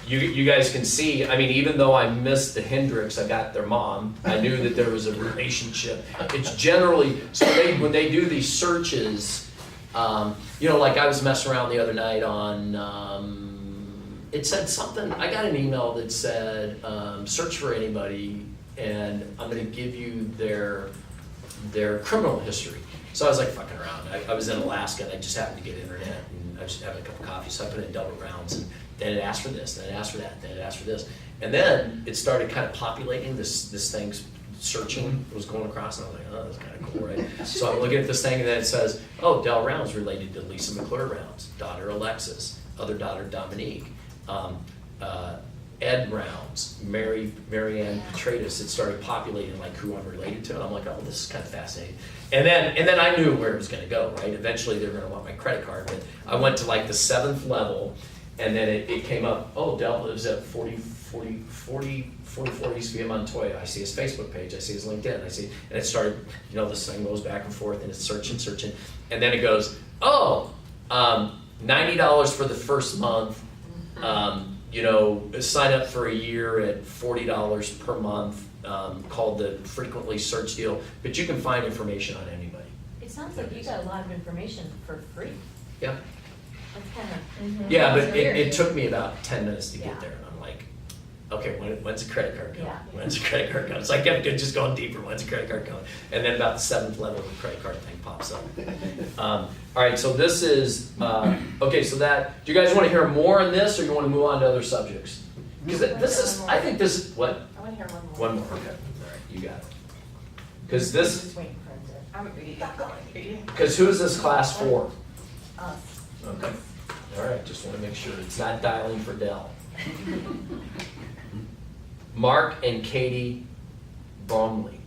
You guys can see, I mean, even though I missed the Hendricks, I got their mom. I knew that there was a relationship. It's generally, so when they do these searches, like I was messing around the other night on, it said something, I got an email that said, search for anybody and I'm gonna give you their criminal history. So I was like fucking around. I was in Alaska and I just happened to get internet and I was just having a cup of coffee, so I put in double rounds and then it asked for this, then it asked for that, then it asked for this. And then it started kind of populating, this thing's searching, it was going across and I was like, oh, that's kind of cool, right? So I'm looking at this thing and then it says, oh, Del Rounds related to Lisa McClure Rounds, daughter Alexis, other daughter Dominique, Ed Rounds, Marianne Petratus. It started populating like who I'm related to, and I'm like, oh, this is kind of fascinating. And then I knew where it was going to go, right? Eventually they're going to want my credit card, but I went to like the 7th level, and then it came up, oh, Del lives at 44 East Via Montoya. I see his Facebook page, I see his LinkedIn, and it started, this thing goes back and forth, and it's searching, and then it goes, oh, $90 for the first month, sign up for a year at $40 per month, called the frequently searched deal, but you can find information on anybody. It sounds like you got a lot of information for free. Yeah. That's kind of. Yeah, but That's weird. it took me about 10 minutes to Yeah. get there, and I'm like, Okay, when's the credit card coming? Yeah. When's the credit card coming? So I kept just going deeper, when's the credit card coming? And then about the 7th level, the credit card thing pops up. All right, so this is, okay, so that, do you guys want to hear more on this, or you want to move on to other subjects? Because this is, I think this is, what? I wanna hear one more. One more, okay, all right, you got it. Because this, Just waiting for him to. I'm agree. because who is this class for? Us. Okay. All right, just want to make sure it's not dialing for Dell. Mark and Katie Bromley.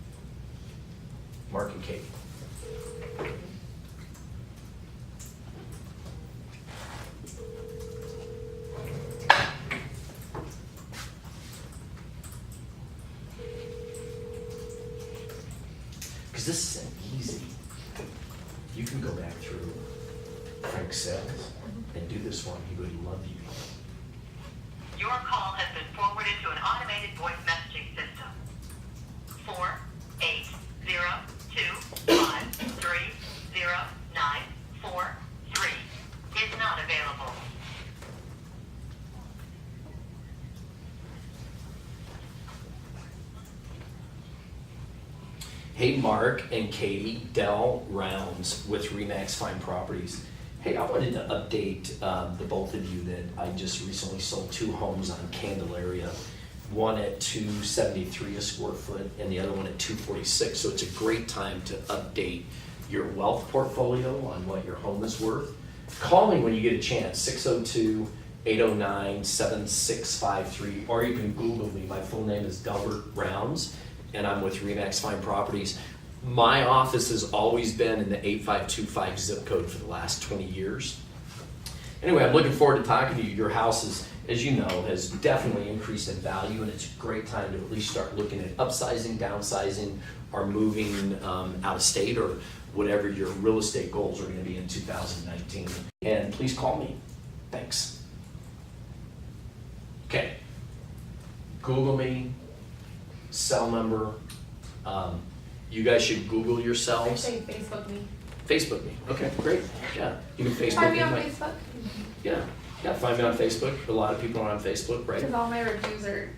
Mark and Katie. Because this isn't easy. You can go back through Frank's sales and do this one. He would love you. Your call has been forwarded to an automated voice messaging system. 48025309443 is not available. Hey, Mark and Katie, Dell Rounds with Remax Fine Properties. Hey, I wanted to update the both of you that I just recently sold 2 homes on Candelaria. One at $273 a square foot and the other one at $246. So it's a great time to update your wealth portfolio on what your home is worth. Call me when you get a chance, 602-809-7653, or you can Google me. My full name is Delbert Rounds, and I'm with Remax Fine Properties. My office has always been in the 8525 zip code for the last 20 years. Anyway, I'm looking forward to talking to you. Your house is, as you know, has definitely increased in value, and it's a great time to at least start looking at upsizing, downsizing, or moving out of state, or whatever your real estate goals are going to be in 2019. And please call me. Thanks. Okay. Google me, cell number. You guys should Google yourselves. Say Facebook me. Facebook me. Okay, great. Yeah, you can Facebook Find me on me. Facebook, Yeah, find me on Facebook. A lot of people are on Facebook, right? because all my reviews are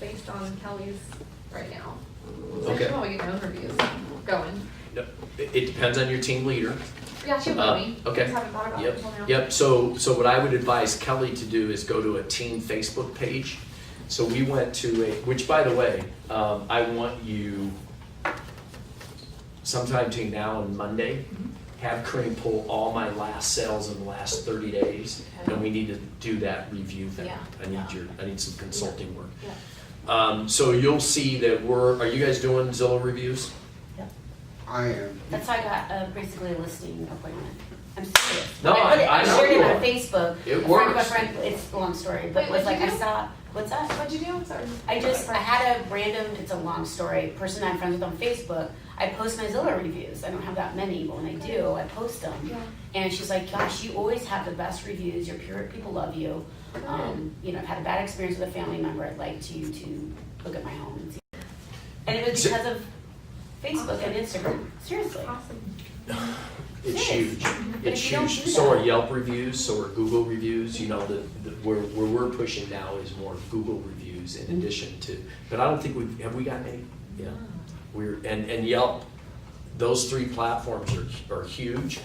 based on Kelly's right now. So I Okay. should probably get my own reviews going. Yep. It depends on your team leader. Yeah, she will me. Okay. Just haven't thought about it Yep, until now. yep. So what I would advise Kelly to do is go to a team Facebook page. So we went to which by the way, I want you sometime between now and Monday, have Corinne pull all my last sales in the last 30 days, and we need to do that review thing. Yeah. I need some consulting work. Yeah. So you'll see that are you guys doing Zillow reviews? I am. That's how I got basically a listing appointment. I'm serious. No, When I I know shared you it are. on Facebook. It A friend of a works. friend, it's a long story, but Wait, was like, what'd I you do? saw, what's that? What'd you do? Sorry. I had a random, it's a long story, person I'm friends with on Facebook. I post my Zillow reviews. I don't have that many, but when I do, I post them. Yeah. And she's like, gosh, you always have the best reviews. Your pure people love you. You know, I've had a bad experience with a family member. I'd like you to look at my home and see. And it was because of Facebook and Instagram. Seriously. Awesome. It's Yes. huge. But It's if you don't huge. do So that- are Yelp reviews, so are Google reviews. You know, where we're pushing now is more Google reviews in addition to, but I don't think have we gotten any? Yeah. And Yelp, those 3 platforms are huge.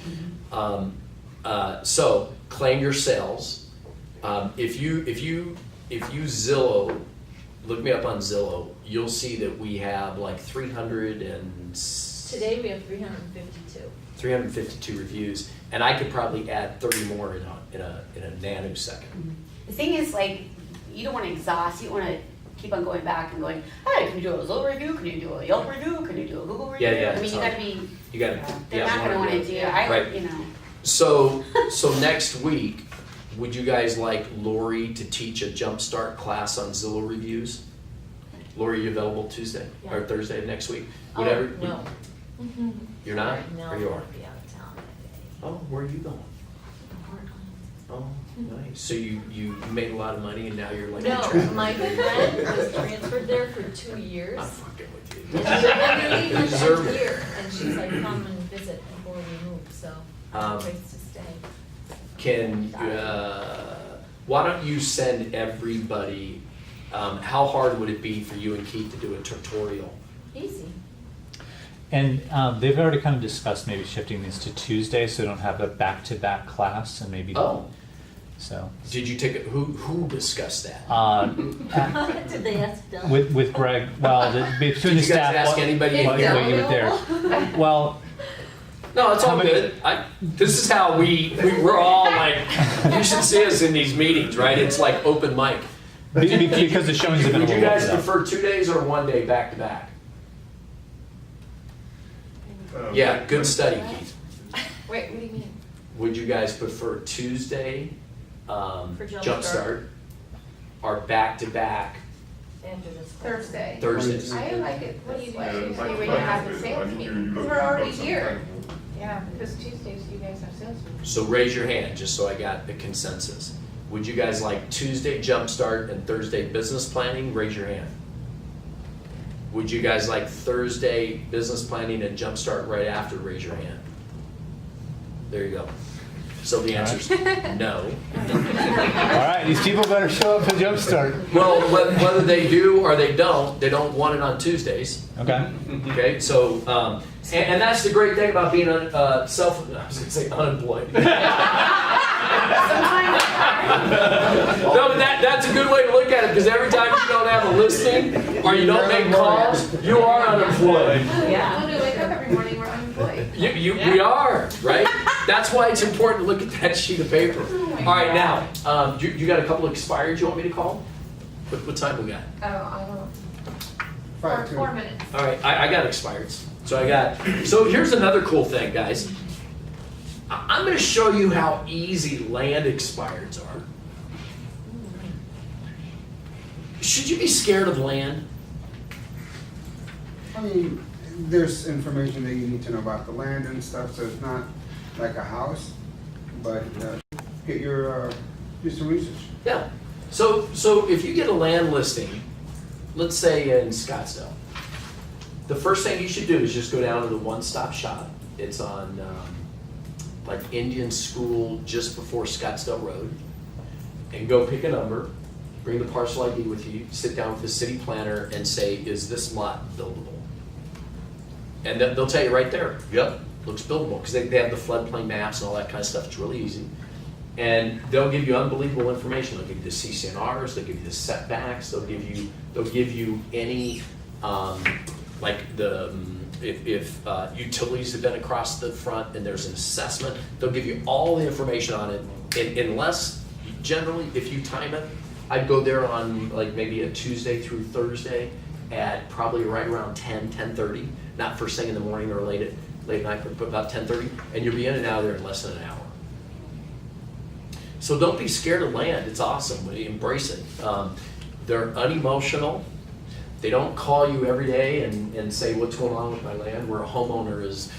So claim your sales. If you Zillow, look me up on Zillow, you'll see that we have like Today we have 352. 352 reviews, and I could probably add 30 more in a nanosecond. The thing is, like, you don't want to exhaust. You want to keep on going back and going, hey, can you do a Zillow review? Can you do a Yelp review? Can you do a Google review? Yeah, I mean, you it's got to be. You got to. They're not going to want to do. Right. You know. So next week, would you guys like Lori to teach a jumpstart class on Zillow reviews? Lori, you available Tuesday or Yeah. Thursday of next week? Whatever. Oh, no. You're not? No, Or I'm you gonna are? be out of town that day. Oh, where are you going? Oh, nice. So you made a lot of money and now you're like. No, my friend was transferred there for 2 years. I'm fucking with you. And she literally You had deserve that it. here, and she's like, come and visit before we move, so I have a place to stay. Why don't you send everybody how hard would it be for you and Keith to do a tutorial? Easy. And they've already kind of discussed maybe shifting these to Tuesday, so we don't have a back-to-back class, and maybe. Oh. So. Did you take it, who discussed that? Did they ask Dylan? With Greg, well, between Did the you guys staff. ask anybody? While you were there. Well, No, it's all How many- good. This is how we're all like, you should see us in these meetings, right? It's like open mic. because the showings have been a Would you little guys over that. prefer 2 days or 1 day back to back? Yeah, good study, Keith. Wait, what do you mean? Would you guys prefer Tuesday, Jumpstart, or back to back After this. Thursday. Thursdays? I like it What do you this do way, Tuesday Tuesday when when you you have have the the sales sales meeting? meeting, because we're already here. Yeah, because Tuesdays you guys have sales meetings. So raise your hand, just so I got the consensus. Would you guys like Tuesday Jumpstart and Thursday Business Planning? Raise your hand. Would you guys like Thursday Business Planning and Jumpstart right after? Raise your hand. There you go. So the answer's no. All right, these people better show up for Jumpstart. Well, whether they do or they don't want it on Tuesdays. Okay. Okay, so, and that's the great thing about being I was gonna say unemployed. No, but that's a good way to look at it, because every time you don't have a listing or you don't make calls, you are unemployed. Yeah. When we wake up every morning, we're unemployed. We are, right? That's why it's important to look at that sheet of paper. All right, now, you got a couple of expireds you want me to call? What time we got? Oh, I don't know. 4 minutes. All right, I got expireds. So here's another cool thing, guys. I'm going to show you how easy land expireds are. Should you be scared of land? I mean, there's information that you need to know about the land and stuff, so it's not like a house, but get your, do some research. Yeah. So if you get a land listing, let's say in Scottsdale, the first thing you should do is just go down to the one-stop shop. It's on like Indian School just before Scottsdale Road, and go pick a number, bring the parcel ID with you, sit down with the city planner and say, is this lot buildable? And they'll tell you right there, yep, looks buildable, because they have the floodplain maps and all that kind of stuff. It's really easy. And they'll give you unbelievable information. They'll give you the CCNRs, they'll give you the setbacks, they'll give you any, like the, if utilities have been across the front and there's an assessment, they'll give you all the information on it. Unless, generally, if you time it, I'd go there on like maybe a Tuesday through Thursday at probably right around 10:30, not first thing in the morning or late night, but about 10:30, and you'll be in and out of there in less than an hour. So don't be scared of land. It's awesome. Embrace it. They're unemotional. They don't call you every day and say, what's going on with my land? Where a homeowner is,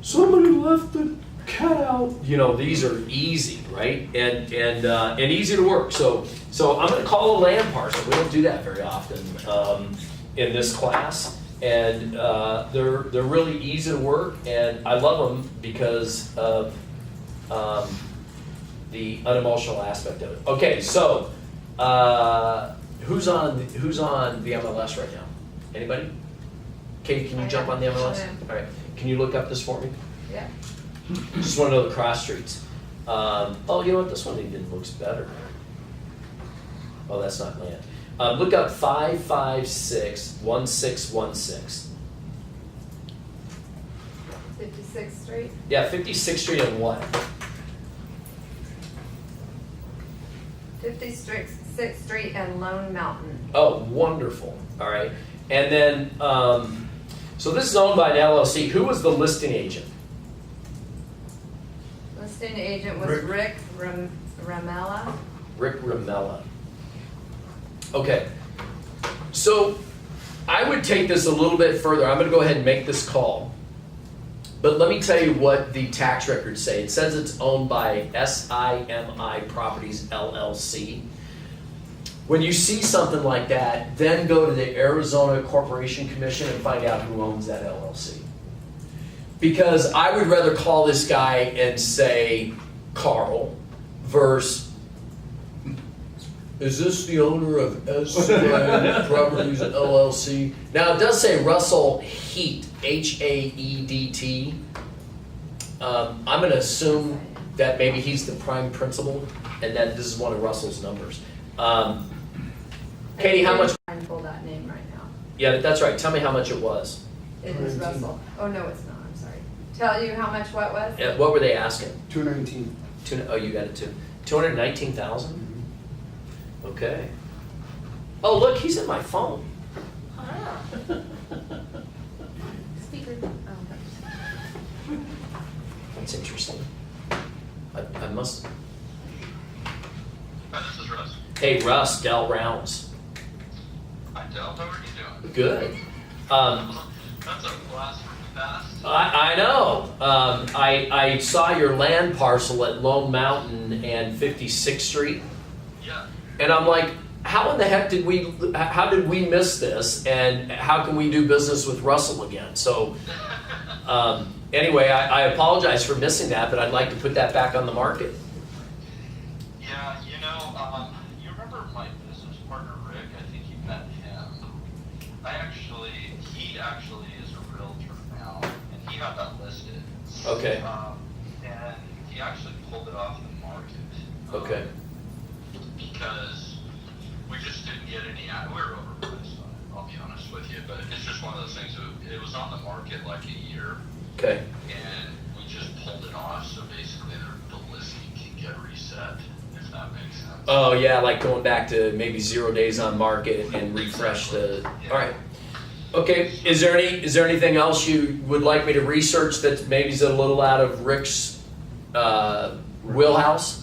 somebody left the cat out. You know, these are easy, right? And easy to work. So I'm going to call a land parcel. We don't do that very often in this class. And they're really easy to work, and I love them because of the unemotional aspect of it. Okay, so who's on the MLS right now? Anybody? Katie, can you jump on the MLS? I am. All right. Can you look up this for me? Yeah. Just want to know the cross streets. Oh, you know what? This one even looks better. Oh, that's not land. Look up 556-1616. 56th Street. Yeah, 56th Street and what? 56th Street and Lone Mountain. Oh, wonderful. All right. And then, so this is owned by an LLC. Who was the listing agent? Listing agent was Rick Ramella. Rick Ramella. Okay. So I would take this a little bit further. I'm going to go ahead and make this call. But let me tell you what the tax records say. It says it's owned by SIMI Properties LLC. When you see something like that, then go to the Arizona Corporation Commission and find out who owns that LLC. Because I would rather call this guy and say Carl versus is this the owner of SCI Properties LLC? Now, it does say Russell Heat, H-A-E-D-T. I'm gonna assume that maybe he's the prime principal, and that this is one of Russell's numbers. Katie, how much? I'm trying to pull that name right now. Yeah, that's right. Tell me how much it was. It is Russell. Oh, no, it's not, I'm sorry. Tell you how much what was? What were they asking? 219. Oh, you got it too. 219,000? Okay. Oh, look, he's in my phone. Speaker. Oh, That's interesting. I must. Hi, this is Russ. Hey, Russ, Del Rounds. Hi, Del. How are you doing? Good. That's a blast from the past. I know. I saw your land parcel at Lone Mountain and 56th Street, Yeah. and I'm like, how in the heck did we miss this, and how can we do business with Russell again? So, anyway, I apologize for missing that, but I'd like to put that back on the market. Yeah, you remember my business partner Rick? I think you met him. He actually is a realtor now, and he got that listed. Okay. And he actually pulled it off the market. Okay. Because we just didn't get any, we were overpriced on it, I'll be honest with you, but it's just one of those things, it was on the market like a year, Okay. and we just pulled it off, so basically the listing can get reset, if that makes sense. Oh yeah, like going back to maybe 0 days on market and refresh the. Yeah. All right. Okay. Is there anything else you would like me to research that maybe is a little out of Rick's wheelhouse?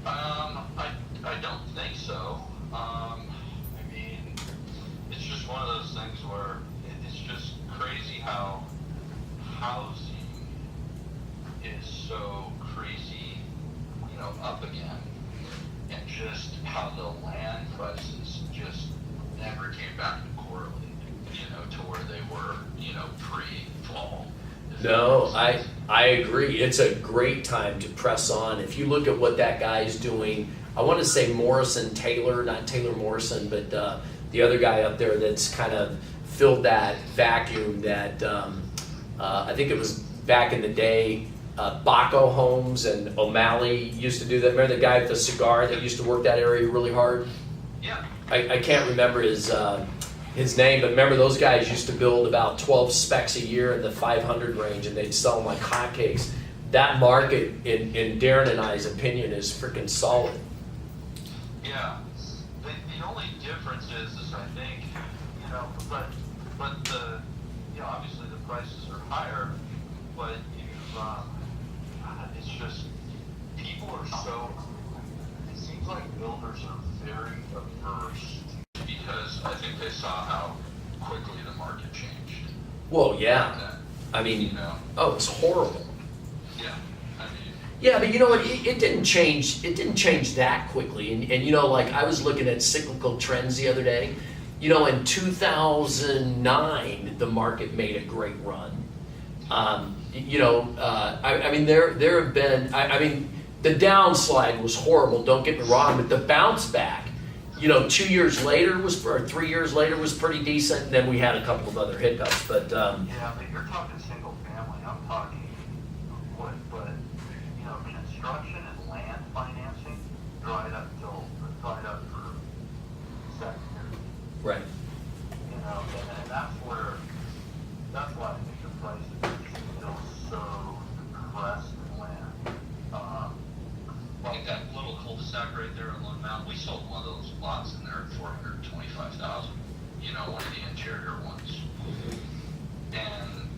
I don't think so. I mean, it's just one of those things where it's just crazy how housing is so crazy, up again, and just how the land prices just never came back to correlate, to where they were, pre-fall. No, I agree. It's a great time to press on. If you look at what that guy's doing, I want to say Morrison Taylor, not Taylor Morrison, but the other guy up there that's kind of filled that vacuum that I think it was back in the day, Baco Homes and O'Malley used to do that. Remember the guy with the cigar that used to work that area really hard? Yeah. I can't remember his name, but remember those guys used to build about 12 specs a year in the 500 range, and they'd sell them like hotcakes. That market, in Darren and I's opinion, is freaking solid. Yeah, the only difference is I think, but the, obviously the prices are higher, but it's just, people are so, it seems like builders are very averse, because I think they saw how quickly the market changed. Well, yeah. I mean, oh, it's horrible. Yeah, Yeah, but you know what? It didn't change. It didn't change that quickly. And like I was looking at cyclical trends the other day. In 2009, the market made a great run. I mean, there have been. I mean, the downslide was horrible. Don't get me wrong, but the bounce back, 2 years later or 3 years later was pretty decent. And then we had a couple of other hiccups, but. Yeah, but you're talking single family. I'm talking construction and land financing dried up for secondary. Right. And that's why I think the price is still so depressed in land. Like that little cul-de-sac right there in Lone Mountain, we sold one of those lots in there at $425,000. One of the interior ones. And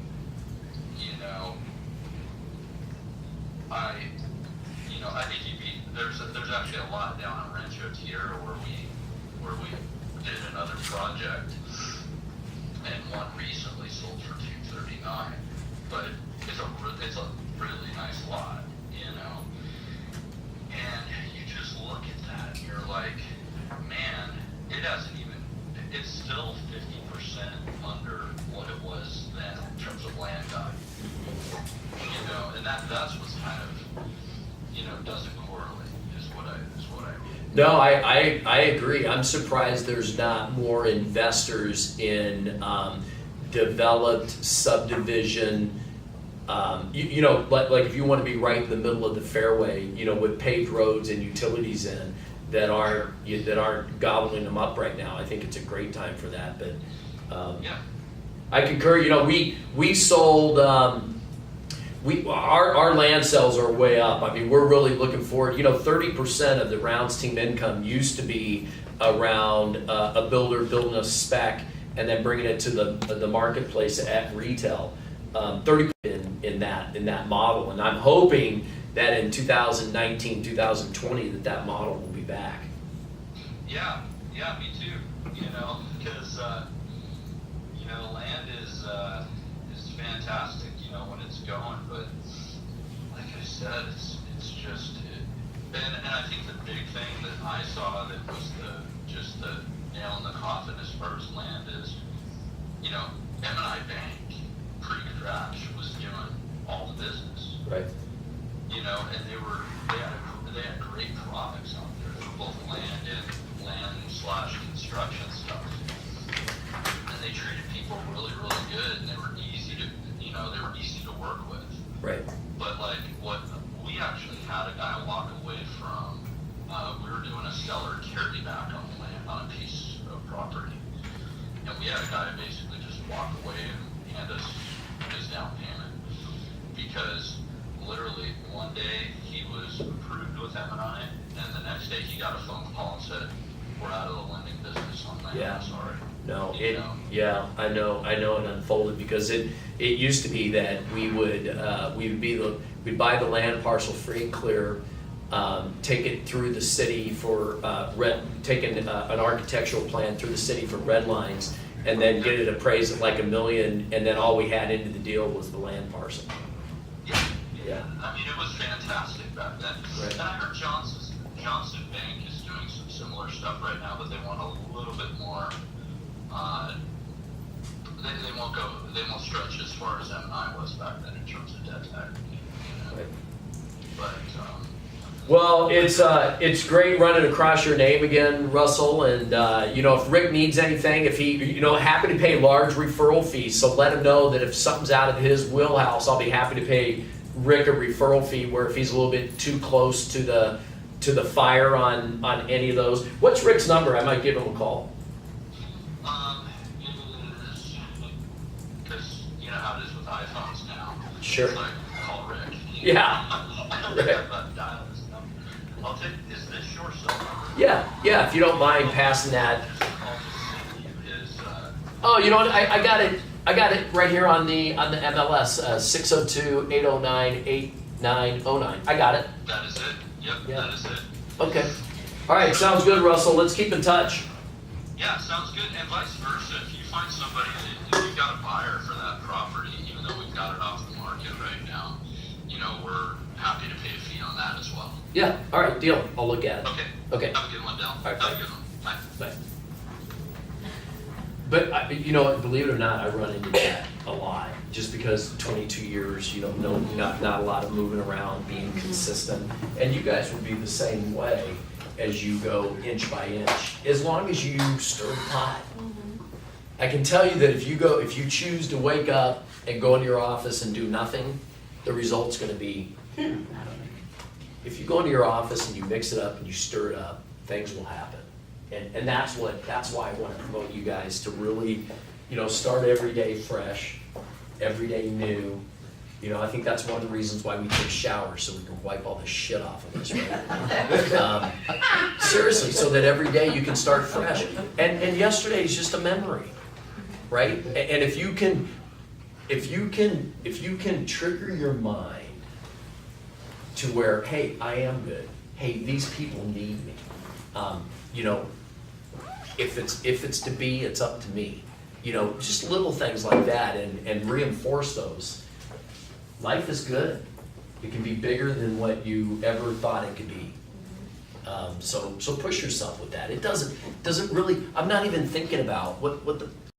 I think there's actually a lot down on Rancho Tierra where we did another project, and one recently sold for $239. But it's a really nice lot, And you just look at that and you're like, man, it's still 50% under what it was then in terms of land value. And that's what's kind of, doesn't correlate is what I mean. No, I agree. I'm surprised there's not more investors in developed subdivision. You know, like if you want to be right in the middle of the fairway, you know, with paved roads and utilities in that aren't gobbling them up right now. I think it's a great time for that. But Yeah. I concur. You know, we sold. Our land sales are way up. I mean, we're really looking forward. You know, 30% of the Rounds team income used to be around a builder building a spec and then bringing it to the marketplace at retail. 30% in that model, and I'm hoping that in 2019, 2020, that model will be back. Yeah, me too. You know, because you know, land is fantastic. You know, when it's going, but like I said, it's just, and I think the big thing that I saw that was just the nail in the coffin as far as land is, you know, M&I Bank pre-crash was doing all the business. Right. You know, and they had great products out there for both land and land/construction stuff. And they treated people really, really good, and they were easy to work with. Right. But like we actually had a guy walk away from, we were doing a seller carryback on land on a piece of property. And we had a guy basically just walk away and hand us his down payment. Because literally one day he was approved with M&I, and the next day he got a phone call and said, "We're out of the lending business on land, Yeah. I'm sorry." No, You know? yeah, I know it unfolded because it used to be that we'd buy the land parcel free and clear, take it through the city for taking an architectural plan through the city for red lines, and then get it appraised at like $1 million, and then all we had into the deal was the land parcel. Yeah. I mean, it was fantastic back then. Right. And I heard Johnson Bank is doing some similar stuff right now, but they want a little bit more. They won't stretch as far as M&I was back then in terms of debt tech. You know? Right. But Well, it's great running across your name again, Russell. And you know, if Rick needs anything, if he, you know, happy to pay large referral fees. So let him know that if something's out of his wheelhouse, I'll be happy to pay Rick a referral fee. Where if he's a little bit too close to the fire on any of those. What's Rick's number? I might give him a call. because you know how it is with iPhones now. Sure. It's like, call Rick. Yeah. I don't have that dial this number. I'll take. Is this your cell number? Yeah. If you don't mind passing that. I'll just send you his. Oh, you know what? I got it. I got it right here on the MLS. 602-809-8909. I got it. That is it. Yep. Yeah. That is it. Okay. All right. Sounds good, Russell. Let's keep in touch. Yeah, sounds good. And vice versa. If you find somebody that if you've got a buyer for that property, even though we've got it off the market right now, you know, we're happy to pay a fee on that as well. Yeah. All right. Deal. I'll look at it. Okay. Okay. Have a good one, Dell. right, Have bye. a good one. Bye. But you know, believe it or not, I run into that a lot. Just because 22 years, you know, not a lot of moving around, being consistent, and you guys would be the same way as you go inch by inch, as long as you stir the pot. I can tell you that if you choose to wake up and go into your office and do nothing, the result's going to be. If you go into your office and you mix it up and you stir it up, things will happen. And that's why I want to promote you guys to really, you know, start every day fresh, every day new. You know, I think that's one of the reasons why we take showers, so we can wipe all this shit off of us, right? Seriously, so that every day you can start fresh. And yesterday is just a memory, right? And if you can trigger your mind to where, hey, I am good. Hey, these people need me. You know, if it's to be, it's up to me. You know, just little things like that, and reinforce those. Life is good. It can be bigger than what you ever thought it could be. So push yourself with that. It doesn't really. I'm not even thinking about what the